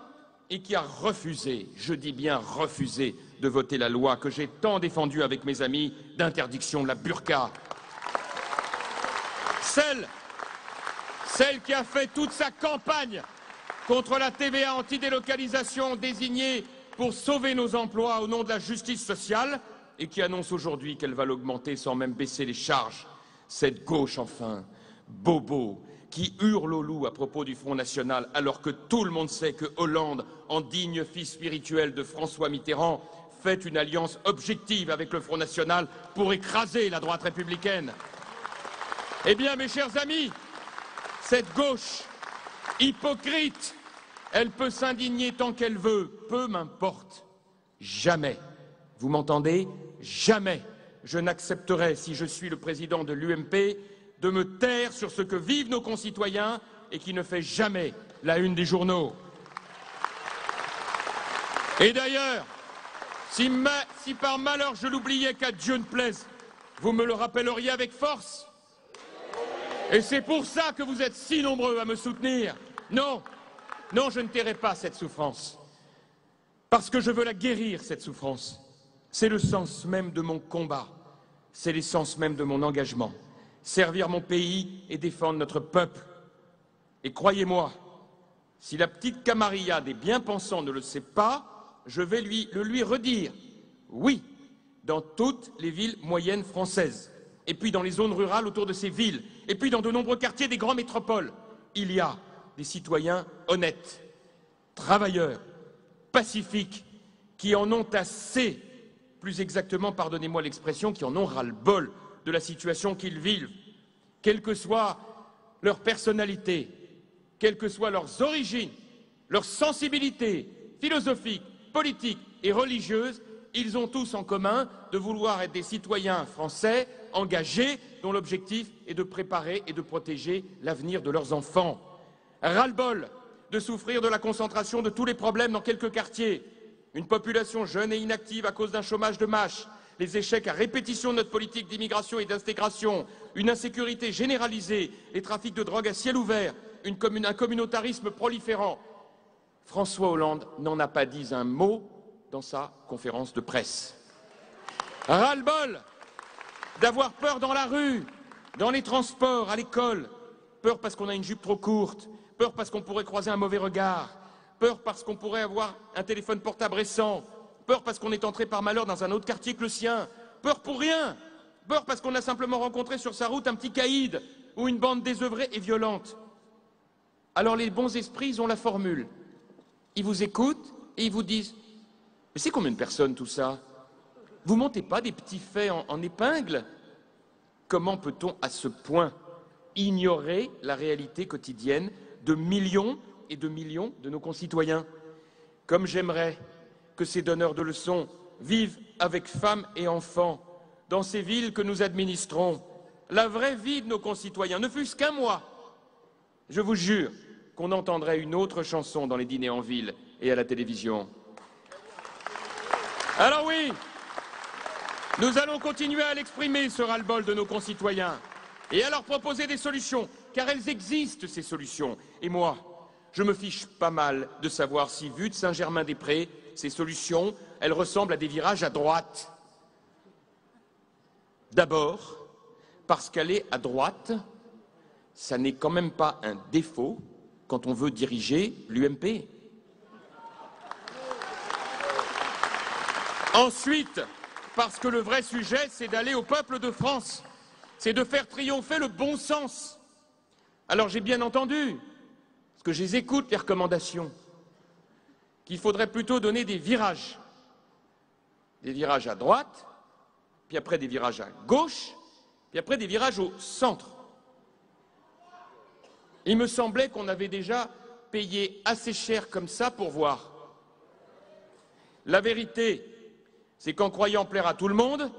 [SPEAKER 1] et qui a refusé, je dis bien refusé, de voter la loi que j'ai tant défendue avec mes amis d'interdiction de la burqa. Celle qui a fait toute sa campagne contre la TVA anti-délocalisation désignée pour sauver nos emplois au nom de la justice sociale et qui annonce aujourd'hui qu'elle va l'augmenter sans même baisser les charges. Cette gauche, enfin, bobo, qui hurle au loup à propos du Front National alors que tout le monde sait que Hollande, en digne fils spirituel de François Mitterrand, fait une alliance objective avec le Front National pour écraser la droite républicaine. Eh bien, mes chers amis, cette gauche hypocrite, elle peut s'indigner tant qu'elle veut, peu m'importe. Jamais, vous m'entendez? Jamais je n'accepterai, si je suis le président de l'UMP, de me taire sur ce que vivent nos concitoyens et qui ne fait jamais la une des journaux. Et d'ailleurs, si par malheur je l'oubliais, qu'à Dieu ne plaise, vous me le rappelleriez avec force. Et c'est pour ça que vous êtes si nombreux à me soutenir. Non, non, je ne tairai pas cette souffrance. Parce que je veux la guérir, cette souffrance. C'est le sens même de mon combat. C'est l'essence même de mon engagement. Servir mon pays et défendre notre peuple. Et croyez-moi, si la petite camarilla des bien-pensants ne le sait pas, je vais le lui redire. Oui, dans toutes les villes moyennes françaises, et puis dans les zones rurales autour de ces villes, et puis dans de nombreux quartiers des grandes métropoles, il y a des citoyens honnêtes, travailleurs, pacifiques, qui en ont assez, plus exactement, pardonnez-moi l'expression, qui en ont ras-le-bol de la situation qu'ils vivent, quelle que soit leur personnalité, quelles que soient leurs origines, leurs sensibilités philosophiques, politiques et religieuses, ils ont tous en commun de vouloir être des citoyens français engagés dont l'objectif est de préparer et de protéger l'avenir de leurs enfants. Ras-le-bol de souffrir de la concentration de tous les problèmes dans quelques quartiers, une population jeune et inactive à cause d'un chômage de masse, les échecs à répétition de notre politique d'immigration et d'intégration, une insécurité généralisée, les trafics de drogue à ciel ouvert, un communautarisme proliférant. François Hollande n'en a pas dit un mot dans sa conférence de presse. Ras-le-bol d'avoir peur dans la rue, dans les transports, à l'école, peur parce qu'on a une jupe trop courte, peur parce qu'on pourrait croiser un mauvais regard, peur parce qu'on pourrait avoir un téléphone portable récent, peur parce qu'on est entré par malheur dans un autre quartier que le sien, peur pour rien, peur parce qu'on a simplement rencontré sur sa route un petit caïd ou une bande désœuvrée et violente. Alors les bons esprits, ils ont la formule. Ils vous écoutent et ils vous disent « Mais c'est combien de personnes tout ça? Vous montez pas des petits faits en épingle ?» Comment peut-on à ce point ignorer la réalité quotidienne de millions et de millions de nos concitoyens? Comme j'aimerais que ces donneurs de leçons vivent avec femmes et enfants dans ces villes que nous administrons, la vraie vie de nos concitoyens, ne fût-ce qu'un mois. Je vous jure qu'on entendrait une autre chanson dans les dîners en ville et à la télévision. Alors oui, nous allons continuer à l'exprimer, ce ras-le-bol de nos concitoyens, et à leur proposer des solutions, car elles existent, ces solutions. Et moi, je me fiche pas mal de savoir si, vu de Saint-Germain-des-Prés, ces solutions, elles ressemblent à des virages à droite. D'abord, parce qu'aller à droite, ça n'est quand même pas un défaut quand on veut diriger l'UMP. Ensuite, parce que le vrai sujet, c'est d'aller au peuple de France, c'est de faire triompher le bon sens. Alors j'ai bien entendu, parce que je les écoute, les recommandations, qu'il faudrait plutôt donner des virages à droite, puis après des virages à gauche, puis après des virages au centre. Il me semblait qu'on avait déjà payé assez cher comme ça pour voir. La vérité, c'est qu'en croyant plaire à tout le monde,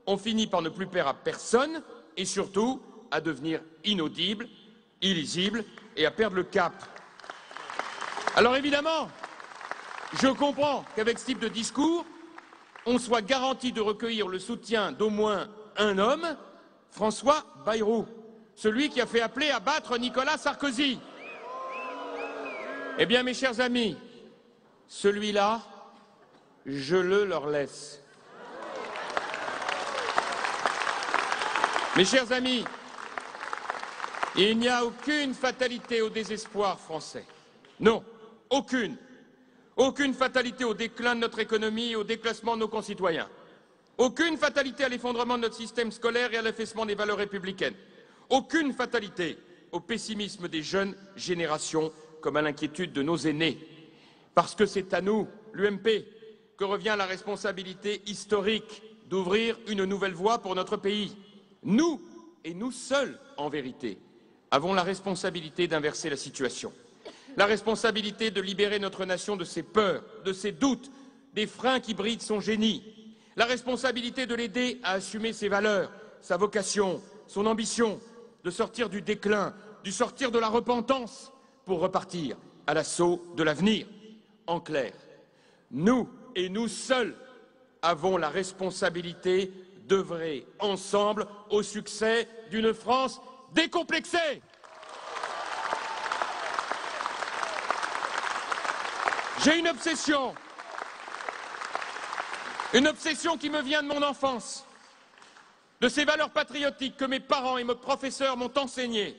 [SPEAKER 1] on finit par ne plus plaire à personne et surtout à devenir inaudible, illisible et à perdre le cap. Alors évidemment, je comprends qu'avec ce type de discours, on soit garanti de recueillir le soutien d'au moins un homme, François Bayrou, celui qui a fait appeler à battre Nicolas Sarkozy. Eh bien, mes chers amis, celui-là, je le leur laisse. Mes chers amis, il n'y a aucune fatalité au désespoir français. Non, aucune. Aucune fatalité au déclin de notre économie et au déclassement de nos concitoyens. Aucune fatalité à l'effondrement de notre système scolaire et à l'affaissement des valeurs républicaines. Aucune fatalité au pessimisme des jeunes générations comme à l'inquiétude de nos aînés. Parce que c'est à nous, l'UMP, que revient la responsabilité historique d'ouvrir une nouvelle voie pour notre pays. Nous, et nous seuls, en vérité, avons la responsabilité d'inverser la situation. La responsabilité de libérer notre nation de ses peurs, de ses doutes, des freins qui brident son génie. La responsabilité de l'aider à assumer ses valeurs, sa vocation, son ambition, de sortir du déclin, du sortir de la repentance, pour repartir à l'assaut de l'avenir. En clair, nous et nous seuls avons la responsabilité d'œuvrer ensemble au succès d'une France décomplexée. J'ai une obsession qui me vient de mon enfance, de ces valeurs patriotiques que mes parents et mes professeurs m'ont enseignées.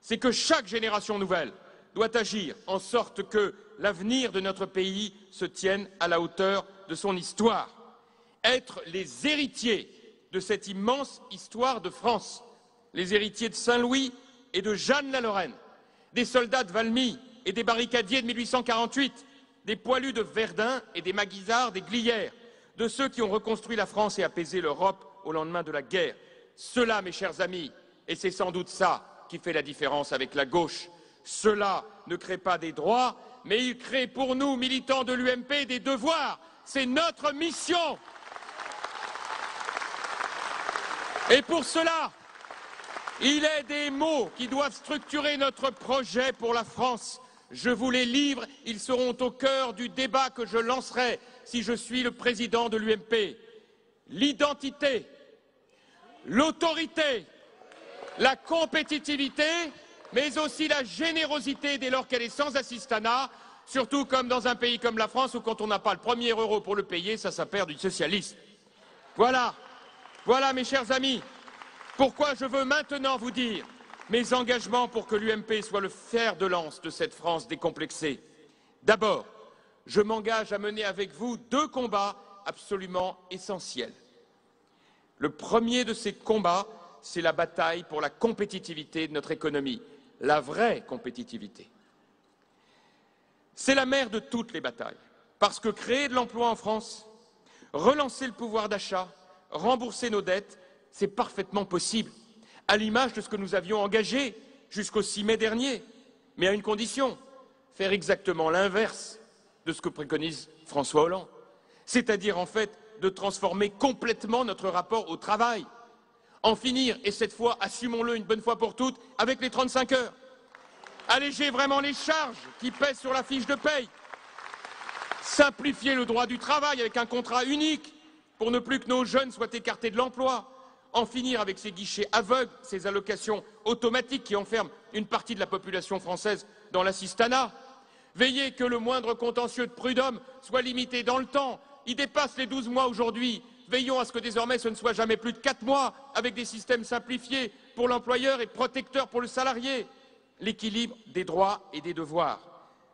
[SPEAKER 1] C'est que chaque génération nouvelle doit agir en sorte que l'avenir de notre pays se tienne à la hauteur de son histoire. être les héritiers de cette immense histoire de France, les héritiers de Saint-Louis et de Jeanne la Lorraine, des soldats de Valmy et des barricadiers de 1848, des poilus de Verdun et des maguisards des Glières, de ceux qui ont reconstruit la France et apaisé l'Europe au lendemain de la guerre. Cela, mes chers amis, et c'est sans doute ça qui fait la différence avec la gauche, cela ne crée pas des droits, mais il crée pour nous, militants de l'UMP, des devoirs. C'est notre mission. Et pour cela, il est des mots qui doivent structurer notre projet pour la France. Je vous les livre, ils seront au cœur du débat que je lancerai si je suis le président de l'UMP. L'identité, l'autorité, la compétitivité, mais aussi la générosité dès lors qu'elle est sans assistanat, surtout comme dans un pays comme la France où quand on n'a pas le premier euro pour le payer, ça s'appelle du socialisme. Voilà, mes chers amis, pourquoi je veux maintenant vous dire mes engagements pour que l'UMP soit le fer de lance de cette France décomplexée. D'abord, je m'engage à mener avec vous 2 combats absolument essentiels. Le premier de ces combats, c'est la bataille pour la compétitivité de notre économie, la vraie compétitivité. C'est la mère de toutes les batailles, parce que créer de l'emploi en France, relancer le pouvoir d'achat, rembourser nos dettes, c'est parfaitement possible, à l'image de ce que nous avions engagé jusqu'au 6 mai dernier, mais à une condition, faire exactement l'inverse de ce que préconise François Hollande, c'est-à-dire en fait de transformer complètement notre rapport au travail, en finir, et cette fois, assumons-le une bonne fois pour toutes, avec les 35 heures, alléger vraiment les charges qui pèsent sur la fiche de paye, simplifier le droit du travail avec un contrat unique pour ne plus que nos jeunes soient écartés de l'emploi, en finir avec ces guichets aveugles, ces allocations automatiques qui enferment une partie de la population française dans l'assistanat, veiller que le moindre contentieux de prud'homme soit limité dans le temps, il dépasse les 12 mois aujourd'hui, veillons à ce que désormais ce ne soit jamais plus de 4 mois, avec des systèmes simplifiés pour l'employeur et protecteurs pour le salarié, l'équilibre des droits et des devoirs.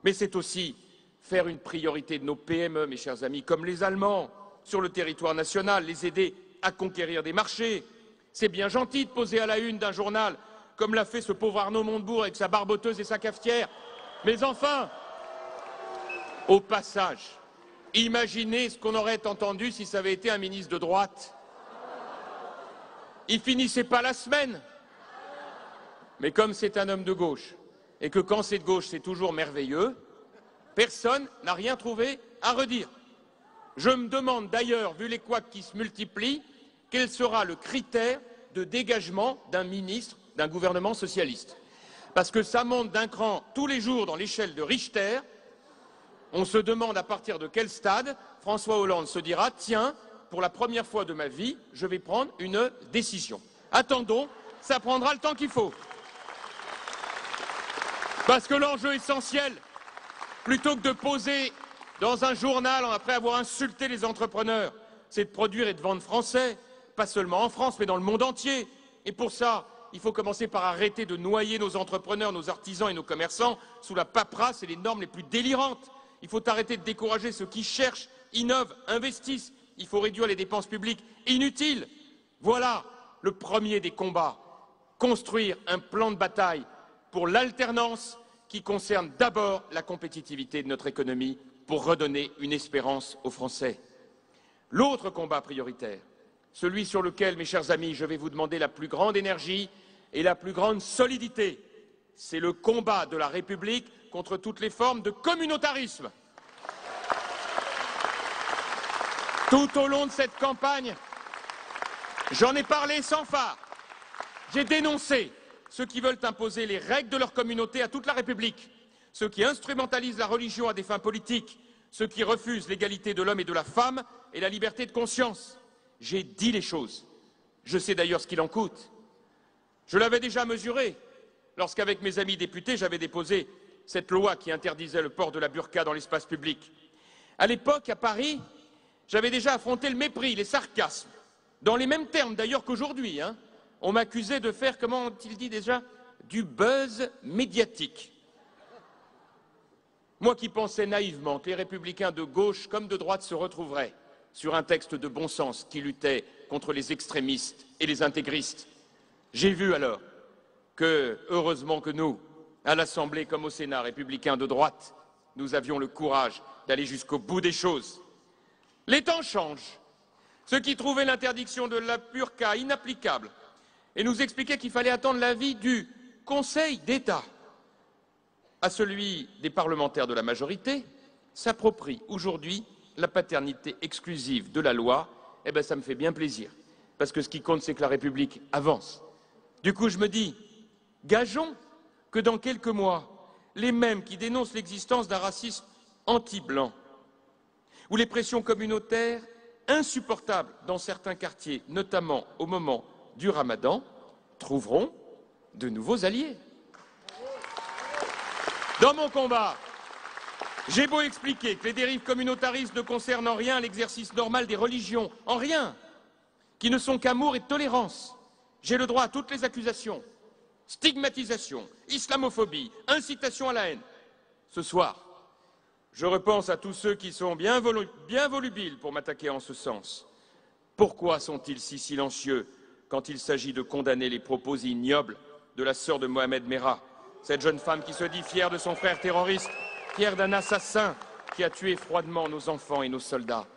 [SPEAKER 1] Mais c'est aussi faire une priorité de nos PME, mes chers amis, comme les Allemands, sur le territoire national, les aider à conquérir des marchés. C'est bien gentil de poser à la une d'un journal, comme l'a fait ce pauvre Arnaud Montebourg avec sa barboteuse et sa cafetière. Mais enfin, au passage, imaginez ce qu'on aurait entendu si ça avait été un ministre de droite. Il finissait pas la semaine. Mais comme c'est un homme de gauche, et que quand c'est de gauche, c'est toujours merveilleux, personne n'a rien trouvé à redire. Je me demande d'ailleurs, vu les couacs qui se multiplient, quel sera le critère de dégagement d'un ministre d'un gouvernement socialiste. Parce que ça monte d'un cran tous les jours dans l'échelle de Richter. On se demande à partir de quel stade François Hollande se dira « Tiens, pour la première fois de ma vie, je vais prendre une décision ». Attendons, ça prendra le temps qu'il faut. Parce que l'enjeu essentiel, plutôt que de poser dans un journal après avoir insulté les entrepreneurs, c'est de produire et de vendre français, pas seulement en France, mais dans le monde entier. Et pour ça, il faut commencer par arrêter de noyer nos entrepreneurs, nos artisans et nos commerçants sous la paperasse et les normes les plus délirantes. Il faut arrêter de décourager ceux qui cherchent, innovent, investissent. Il faut réduire les dépenses publiques inutiles. Voilà le premier des combats. Construire un plan de bataille pour l'alternance qui concerne d'abord la compétitivité de notre économie pour redonner une espérance aux Français. L'autre combat prioritaire, celui sur lequel, mes chers amis, je vais vous demander la plus grande énergie et la plus grande solidité, c'est le combat de la République contre toutes les formes de communautarisme. Tout au long de cette campagne, j'en ai parlé sans phare. J'ai dénoncé ceux qui veulent imposer les règles de leur communauté à toute la République, ceux qui instrumentalisent la religion à des fins politiques, ceux qui refusent l'égalité de l'homme et de la femme et la liberté de conscience. J'ai dit les choses. Je sais d'ailleurs ce qu'il en coûte. Je l'avais déjà mesuré lorsqu'avec mes amis députés, j'avais déposé cette loi qui interdisait le port de la burqa dans l'espace public. À l'époque, à Paris, j'avais déjà affronté le mépris, les sarcasmes, dans les mêmes termes d'ailleurs qu'aujourd'hui. On m'accusait de faire, comment ont-ils dit déjà, du buzz médiatique. Moi qui pensais naïvement que les républicains de gauche comme de droite se retrouveraient sur un texte de bon sens qui luttait contre les extrémistes et les intégristes. J'ai vu alors que, heureusement que nous, à l'Assemblée comme au Sénat républicain de droite, nous avions le courage d'aller jusqu'au bout des choses. Les temps changent. Ceux qui trouvaient l'interdiction de la burqa inapplicable et nous expliquaient qu'il fallait attendre l'avis du Conseil d'État à celui des parlementaires de la majorité s'approprient aujourd'hui la paternité exclusive de la loi. Eh bien, ça me fait bien plaisir, parce que ce qui compte, c'est que la République avance. Du coup, je me dis, gageons que dans quelques mois, les mêmes qui dénoncent l'existence d'un racisme anti-blanc ou les pressions communautaires insupportables dans certains quartiers, notamment au moment du Ramadan, trouveront de nouveaux alliés. Dans mon combat, j'ai beau expliquer que les dérives communautaristes ne concernent en rien l'exercice normal des religions, en rien, qui ne sont qu'amour et tolérance. J'ai le droit à toutes les accusations, stigmatisation, islamophobie, incitation à la haine. Ce soir, je repense à tous ceux qui sont bien volubiles pour m'attaquer en ce sens. Pourquoi sont-ils si silencieux quand il s'agit de condamner les propos ignobles de la sœur de Mohamed Merah, cette jeune femme qui se dit fière de son frère terroriste, fière d'un assassin qui a tué froidement nos enfants et nos soldats?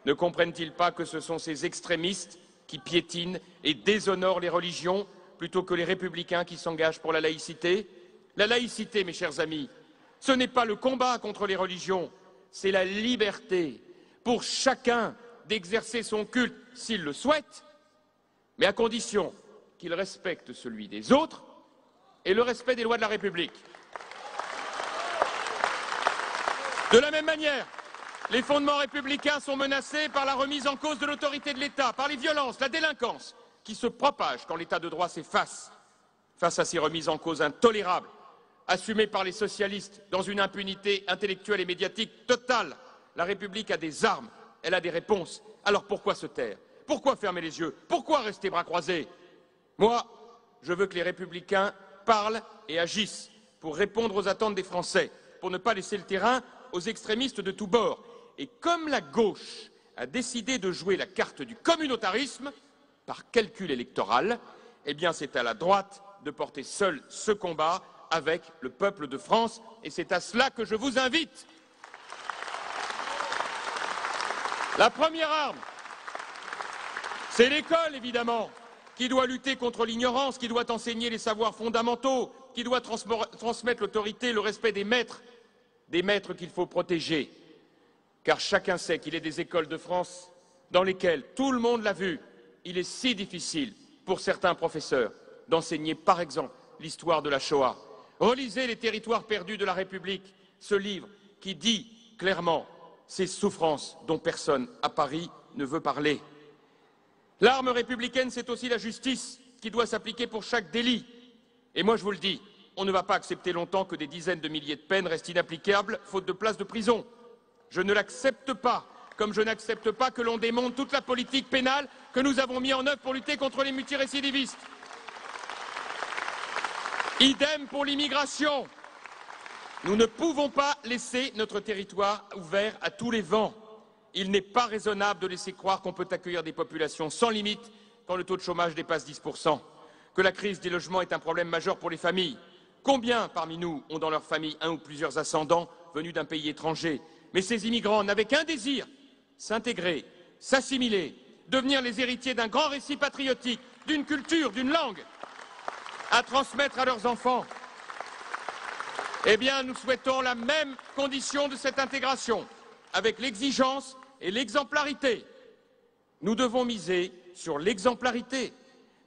[SPEAKER 1] Ne comprennent-ils pas que ce sont ces extrémistes qui piétinent et déshonorent les religions plutôt que les républicains qui s'engagent pour la laïcité? La laïcité, mes chers amis, ce n'est pas le combat contre les religions, c'est la liberté pour chacun d'exercer son culte s'il le souhaite, mais à condition qu'il respecte celui des autres et le respect des lois de la République. De la même manière, les fondements républicains sont menacés par la remise en cause de l'autorité de l'État, par les violences, la délinquance qui se propagent quand l'État de droit s'efface. Face à ces remises en cause intolérables, assumées par les socialistes dans une impunité intellectuelle et médiatique totale, la République a des armes, elle a des réponses. Alors pourquoi se taire? Pourquoi fermer les yeux? Pourquoi rester bras croisés? Moi, je veux que les républicains parlent et agissent pour répondre aux attentes des Français, pour ne pas laisser le terrain aux extrémistes de tous bords. Et comme la gauche a décidé de jouer la carte du communautarisme, par calcul électoral, eh bien c'est à la droite de porter seule ce combat avec le peuple de France, et c'est à cela que je vous invite. La première arme, c'est l'école, évidemment, qui doit lutter contre l'ignorance, qui doit enseigner les savoirs fondamentaux, qui doit transmettre l'autorité, le respect des maîtres qu'il faut protéger. Car chacun sait qu'il est des écoles de France dans lesquelles, tout le monde l'a vu, il est si difficile pour certains professeurs d'enseigner, par exemple, l'histoire de la Shoah. Relisez Les territoires perdus de la République, ce livre qui dit clairement ces souffrances dont personne à Paris ne veut parler. L'arme républicaine, c'est aussi la justice qui doit s'appliquer pour chaque délit. Et moi, je vous le dis, on ne va pas accepter longtemps que des dizaines de milliers de peines restent inapplicables, faute de places de prison. Je ne l'accepte pas, comme je n'accepte pas que l'on démonte toute la politique pénale que nous avons mise en œuvre pour lutter contre les multirécidivistes. Idem pour l'immigration. Nous ne pouvons pas laisser notre territoire ouvert à tous les vents. Il n'est pas raisonnable de laisser croire qu'on peut accueillir des populations sans limite quand le taux de chômage dépasse 10%, que la crise des logements est un problème majeur pour les familles. Combien parmi nous ont dans leur famille un ou plusieurs ascendants venus d'un pays étranger? Mais ces immigrants n'avaient qu'un désir, s'intégrer, s'assimiler, devenir les héritiers d'un grand récit patriotique, d'une culture, d'une langue, à transmettre à leurs enfants. Eh bien, nous souhaitons la même condition de cette intégration, avec l'exigence et l'exemplarité. Nous devons miser sur l'exemplarité,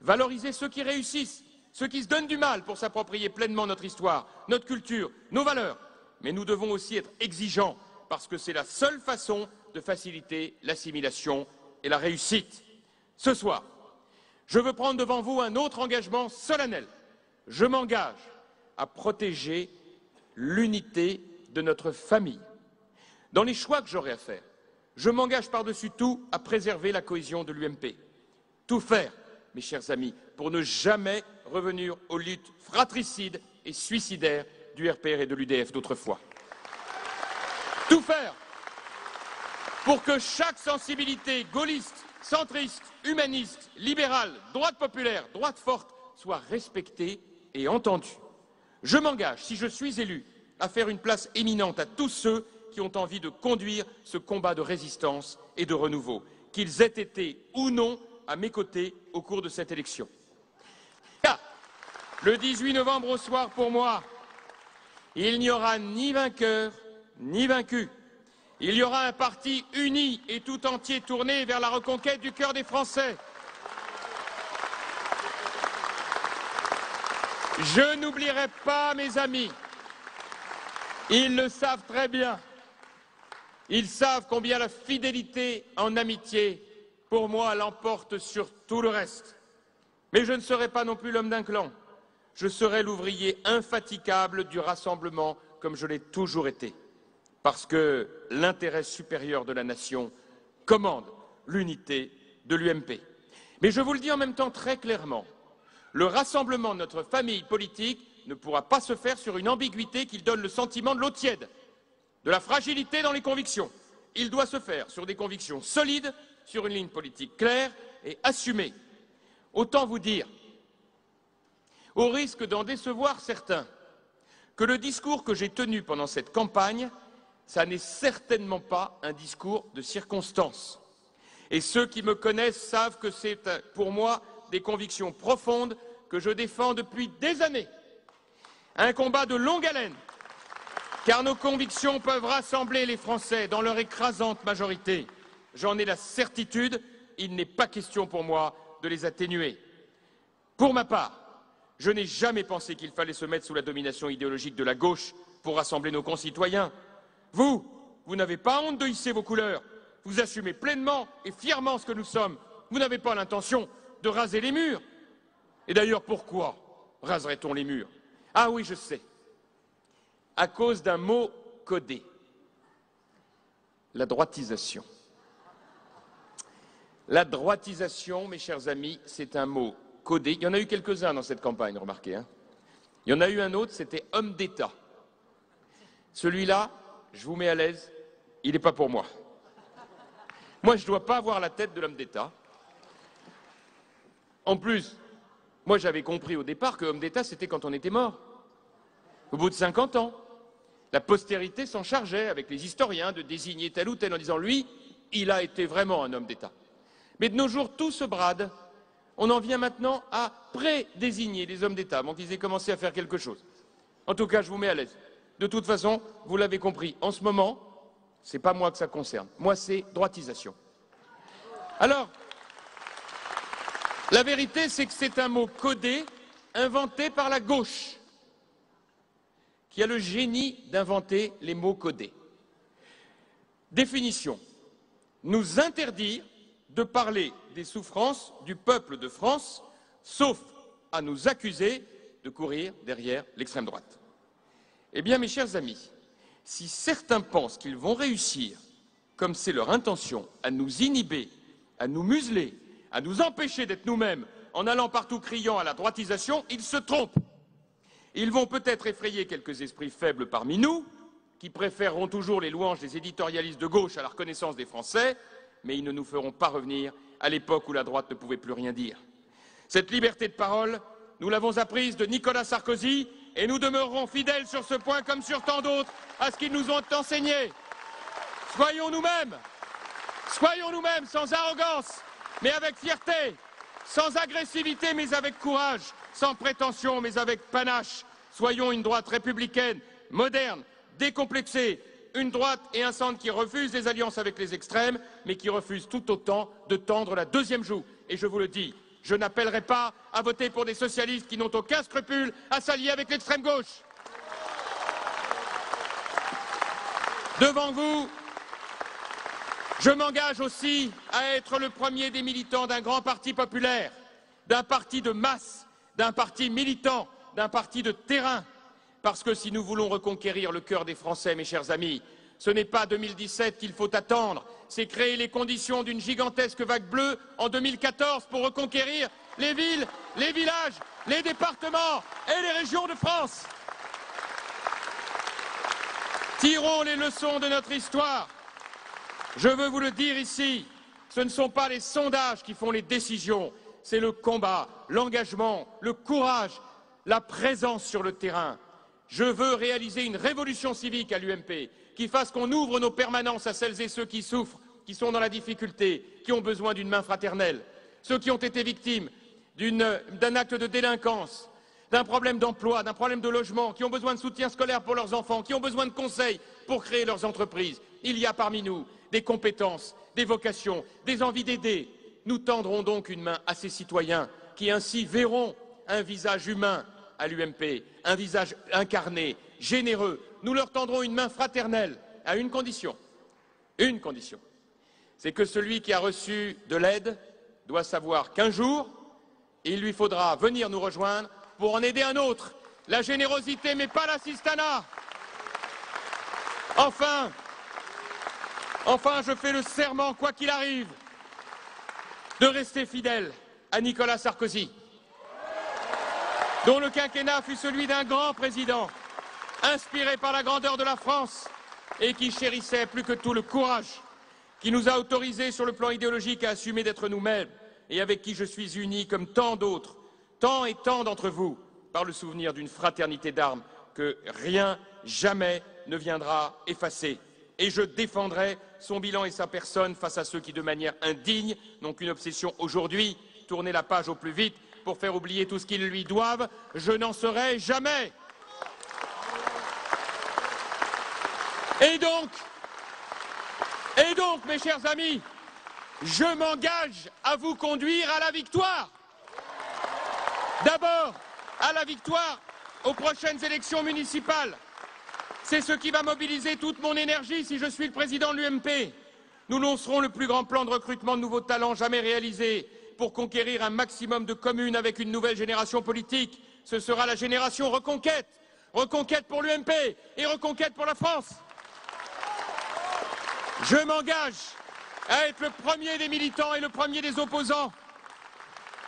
[SPEAKER 1] valoriser ceux qui réussissent, ceux qui se donnent du mal pour s'approprier pleinement notre histoire, notre culture, nos valeurs. Mais nous devons aussi être exigeants, parce que c'est la seule façon de faciliter l'assimilation et la réussite. Ce soir, je veux prendre devant vous un autre engagement solennel. Je m'engage à protéger l'unité de notre famille. Dans les choix que j'aurai à faire, je m'engage par-dessus tout à préserver la cohésion de l'UMP. Tout faire, mes chers amis, pour ne jamais revenir aux luttes fratricides et suicidaires du RPR et de l'UDF d'autrefois. Tout faire pour que chaque sensibilité gaulliste, centriste, humaniste, libérale, droite populaire, droite forte soit respectée et entendue. Je m'engage, si je suis élu, à faire une place éminente à tous ceux qui ont envie de conduire ce combat de résistance et de renouveau, qu'ils aient été ou non à mes côtés au cours de cette élection. Car le 18 novembre au soir, pour moi, il n'y aura ni vainqueur ni vaincu. Il y aura un parti uni et tout entier tourné vers la reconquête du cœur des Français. Je n'oublierai pas mes amis. Ils le savent très bien. Ils savent combien la fidélité en amitié, pour moi, l'emporte sur tout le reste. Mais je ne serai pas non plus l'homme d'un clan. Je serai l'ouvrier infatigable du rassemblement comme je l'ai toujours été. Parce que l'intérêt supérieur de la nation commande l'unité de l'UMP. Mais je vous le dis en même temps très clairement, le rassemblement de notre famille politique ne pourra pas se faire sur une ambiguïté qui donne le sentiment de l'eau tiède, de la fragilité dans les convictions. Il doit se faire sur des convictions solides, sur une ligne politique claire et assumée. Autant vous dire, au risque d'en décevoir certains, que le discours que j'ai tenu pendant cette campagne, ça n'est certainement pas un discours de circonstance. Et ceux qui me connaissent savent que c'est pour moi des convictions profondes que je défends depuis des années. Un combat de longue haleine, car nos convictions peuvent rassembler les Français dans leur écrasante majorité. J'en ai la certitude, il n'est pas question pour moi de les atténuer. Pour ma part, je n'ai jamais pensé qu'il fallait se mettre sous la domination idéologique de la gauche pour rassembler nos concitoyens. Vous n'avez pas honte de hisser vos couleurs. Vous assumez pleinement et fièrement ce que nous sommes. Vous n'avez pas l'intention de raser les murs. Et d'ailleurs, pourquoi raserait-on les murs? Ah oui, je sais. À cause d'un mot codé. La droitisation. La droitisation, mes chers amis, c'est un mot codé. Il y en a eu quelques-uns dans cette campagne, remarquez. Hein. Il y en a eu un autre, c'était homme d'État. Celui-là, je vous mets à l'aise, il n'est pas pour moi. Moi, je ne dois pas avoir la tête de l'homme d'État. En plus, moi, j'avais compris au départ que homme d'État, c'était quand on était mort. Au bout de 50 ans, la postérité s'en chargeait, avec les historiens, de désigner tel ou tel en disant « lui, il a été vraiment un homme d'État ». Mais de nos jours, tout se brade. On en vient maintenant à pré-désigner les hommes d'État, avant qu'ils aient commencé à faire quelque chose. En tout cas, je vous mets à l'aise. De toute façon, vous l'avez compris, en ce moment, ce n'est pas moi que ça concerne. Moi, c'est droitisation. Alors, la vérité, c'est que c'est un mot codé, inventé par la gauche, qui a le génie d'inventer les mots codés. Définition. Nous interdire de parler des souffrances du peuple de France, sauf à nous accuser de courir derrière l'extrême droite. Eh bien, mes chers amis, si certains pensent qu'ils vont réussir, comme c'est leur intention, à nous inhiber, à nous museler, à nous empêcher d'être nous-mêmes en allant partout criant à la droitisation, ils se trompent. Ils vont peut-être effrayer quelques esprits faibles parmi nous, qui préféreront toujours les louanges des éditorialistes de gauche à la reconnaissance des Français, mais ils ne nous feront pas revenir à l'époque où la droite ne pouvait plus rien dire. Cette liberté de parole, nous l'avons apprise de Nicolas Sarkozy, et nous demeurerons fidèles sur ce point comme sur tant d'autres à ce qu'ils nous ont enseigné. Soyons nous-mêmes sans arrogance, mais avec fierté, sans agressivité, mais avec courage, sans prétention, mais avec panache. Soyons une droite républicaine, moderne, décomplexée, une droite et un centre qui refusent les alliances avec les extrêmes, mais qui refusent tout autant de tendre la deuxième joue. Et je vous le dis, je n'appellerai pas à voter pour des socialistes qui n'ont aucun scrupule à s'allier avec l'extrême gauche. Devant vous, je m'engage aussi à être le premier des militants d'un grand parti populaire, d'un parti de masse, d'un parti militant, d'un parti de terrain. Parce que si nous voulons reconquérir le cœur des Français, mes chers amis, ce n'est pas 2017 qu'il faut attendre, c'est créer les conditions d'une gigantesque vague bleue en 2014 pour reconquérir les villes, les villages, les départements et les régions de France. Tirons les leçons de notre histoire. Je veux vous le dire ici, ce ne sont pas les sondages qui font les décisions, c'est le combat, l'engagement, le courage, la présence sur le terrain. Je veux réaliser une révolution civique à l'UMP qui fasse qu'on ouvre nos permanences à celles et ceux qui souffrent, qui sont dans la difficulté, qui ont besoin d'une main fraternelle, ceux qui ont été victimes d'un acte de délinquance, d'un problème d'emploi, d'un problème de logement, qui ont besoin de soutien scolaire pour leurs enfants, qui ont besoin de conseils pour créer leurs entreprises. Il y a parmi nous des compétences, des vocations, des envies d'aider. Nous tendrons donc une main à ces citoyens qui ainsi verront un visage humain à l'UMP, un visage incarné, généreux. Nous leur tendrons une main fraternelle à une condition, c'est que celui qui a reçu de l'aide doit savoir qu'un jour, il lui faudra venir nous rejoindre pour en aider un autre. La générosité, mais pas l'assistanat. Enfin, je fais le serment, quoi qu'il arrive, de rester fidèle à Nicolas Sarkozy, dont le quinquennat fut celui d'un grand président, inspiré par la grandeur de la France et qui chérissait plus que tout le courage, qui nous a autorisés sur le plan idéologique à assumer d'être nous-mêmes et avec qui je suis uni comme tant d'autres, tant et tant d'entre vous, par le souvenir d'une fraternité d'armes que rien, jamais ne viendra effacer. Et je défendrai son bilan et sa personne face à ceux qui, de manière indigne, n'ont qu'une obsession aujourd'hui, tourner la page au plus vite pour faire oublier tout ce qu'ils lui doivent. Je n'en serai jamais. Et donc, mes chers amis, je m'engage à vous conduire à la victoire. D'abord, à la victoire aux prochaines élections municipales. C'est ce qui va mobiliser toute mon énergie si je suis le président de l'UMP. Nous lancerons le plus grand plan de recrutement de nouveaux talents jamais réalisé pour conquérir un maximum de communes avec une nouvelle génération politique. Ce sera la génération Reconquête. Reconquête pour l'UMP et Reconquête pour la France. Je m'engage à être le premier des militants et le premier des opposants.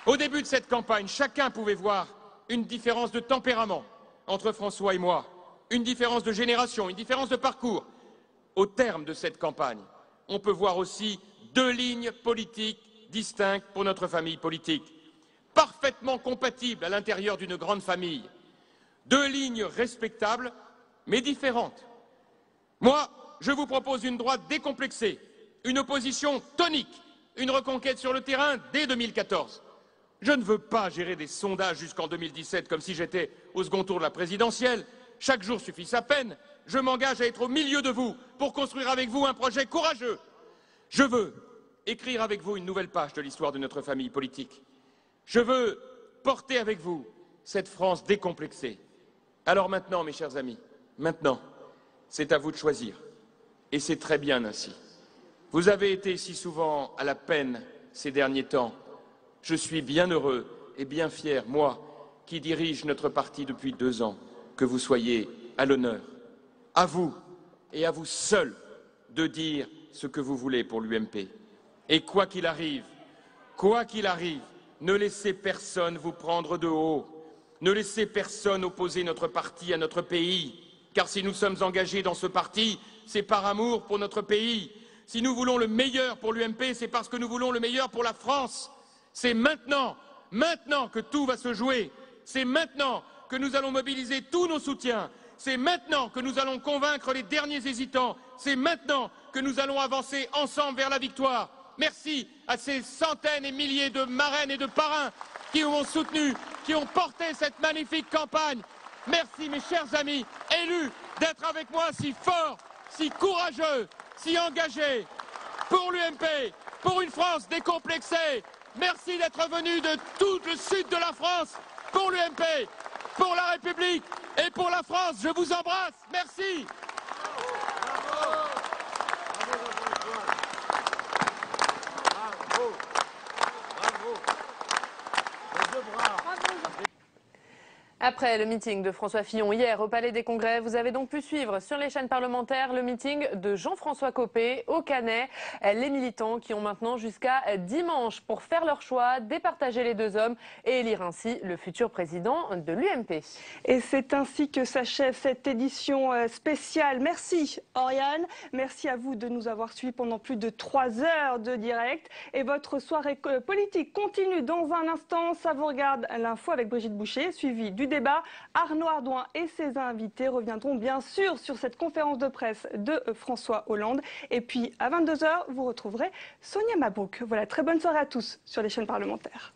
[SPEAKER 1] Au début de cette campagne, chacun pouvait voir une différence de tempérament entre François et moi, une différence de génération, une différence de parcours. Au terme de cette campagne, on peut voir aussi deux lignes politiques distinctes pour notre famille politique, parfaitement compatibles à l'intérieur d'une grande famille. Deux lignes respectables, mais différentes. Moi, je vous propose une droite décomplexée, une opposition tonique, une reconquête sur le terrain dès 2014. Je ne veux pas gérer des sondages jusqu'en 2017 comme si j'étais au second tour de la présidentielle. Chaque jour suffit sa peine. Je m'engage à être au milieu de vous pour construire avec vous un projet courageux. Je veux écrire avec vous une nouvelle page de l'histoire de notre famille politique. Je veux porter avec vous cette France décomplexée. Alors maintenant, mes chers amis, maintenant, c'est à vous de choisir. Et c'est très bien ainsi. Vous avez été si souvent à la peine ces derniers temps. Je suis bien heureux et bien fier, moi, qui dirige notre parti depuis 2 ans, que vous soyez à l'honneur. À vous et à vous seuls de dire ce que vous voulez pour l'UMP. Et quoi qu'il arrive, ne laissez personne vous prendre de haut. Ne laissez personne opposer notre parti à notre pays. Car si nous sommes engagés dans ce parti, c'est par amour pour notre pays. Si nous voulons le meilleur pour l'UMP, c'est parce que nous voulons le meilleur pour la France. C'est maintenant que tout va se jouer. C'est maintenant que nous allons mobiliser tous nos soutiens. C'est maintenant que nous allons convaincre les derniers hésitants. C'est maintenant que nous allons avancer ensemble vers la victoire. Merci à ces centaines et milliers de marraines et de parrains qui m'ont soutenu, qui ont porté cette magnifique campagne. Merci, mes chers amis élus, d'être avec moi si forts, si courageux, si engagés pour l'UMP, pour une France décomplexée. Merci d'être venus de tout le sud de la France pour l'UMP, pour la République et pour la France. Je vous embrasse. Merci.
[SPEAKER 2] Après le meeting de François Fillon hier au Palais des Congrès, vous avez donc pu suivre sur les chaînes parlementaires le meeting de Jean-François Copé au Canet. Les militants qui ont maintenant jusqu'à dimanche pour faire leur choix, départager les deux hommes et élire ainsi le futur président de l'UMP.
[SPEAKER 3] Et c'est ainsi que s'achève cette édition spéciale. Merci Oriane, merci à vous de nous avoir suivis pendant plus de 3 heures de direct. Et votre soirée politique continue dans un instant. Ça vous regarde l'info avec Brigitte Boucher, suivi du débat. Arnaud Ardouin et ses invités reviendront bien sûr sur cette conférence de presse de François Hollande. Et puis à 22 h, vous retrouverez Sonia Mabrouk. Voilà, très bonne soirée à tous sur les chaînes parlementaires.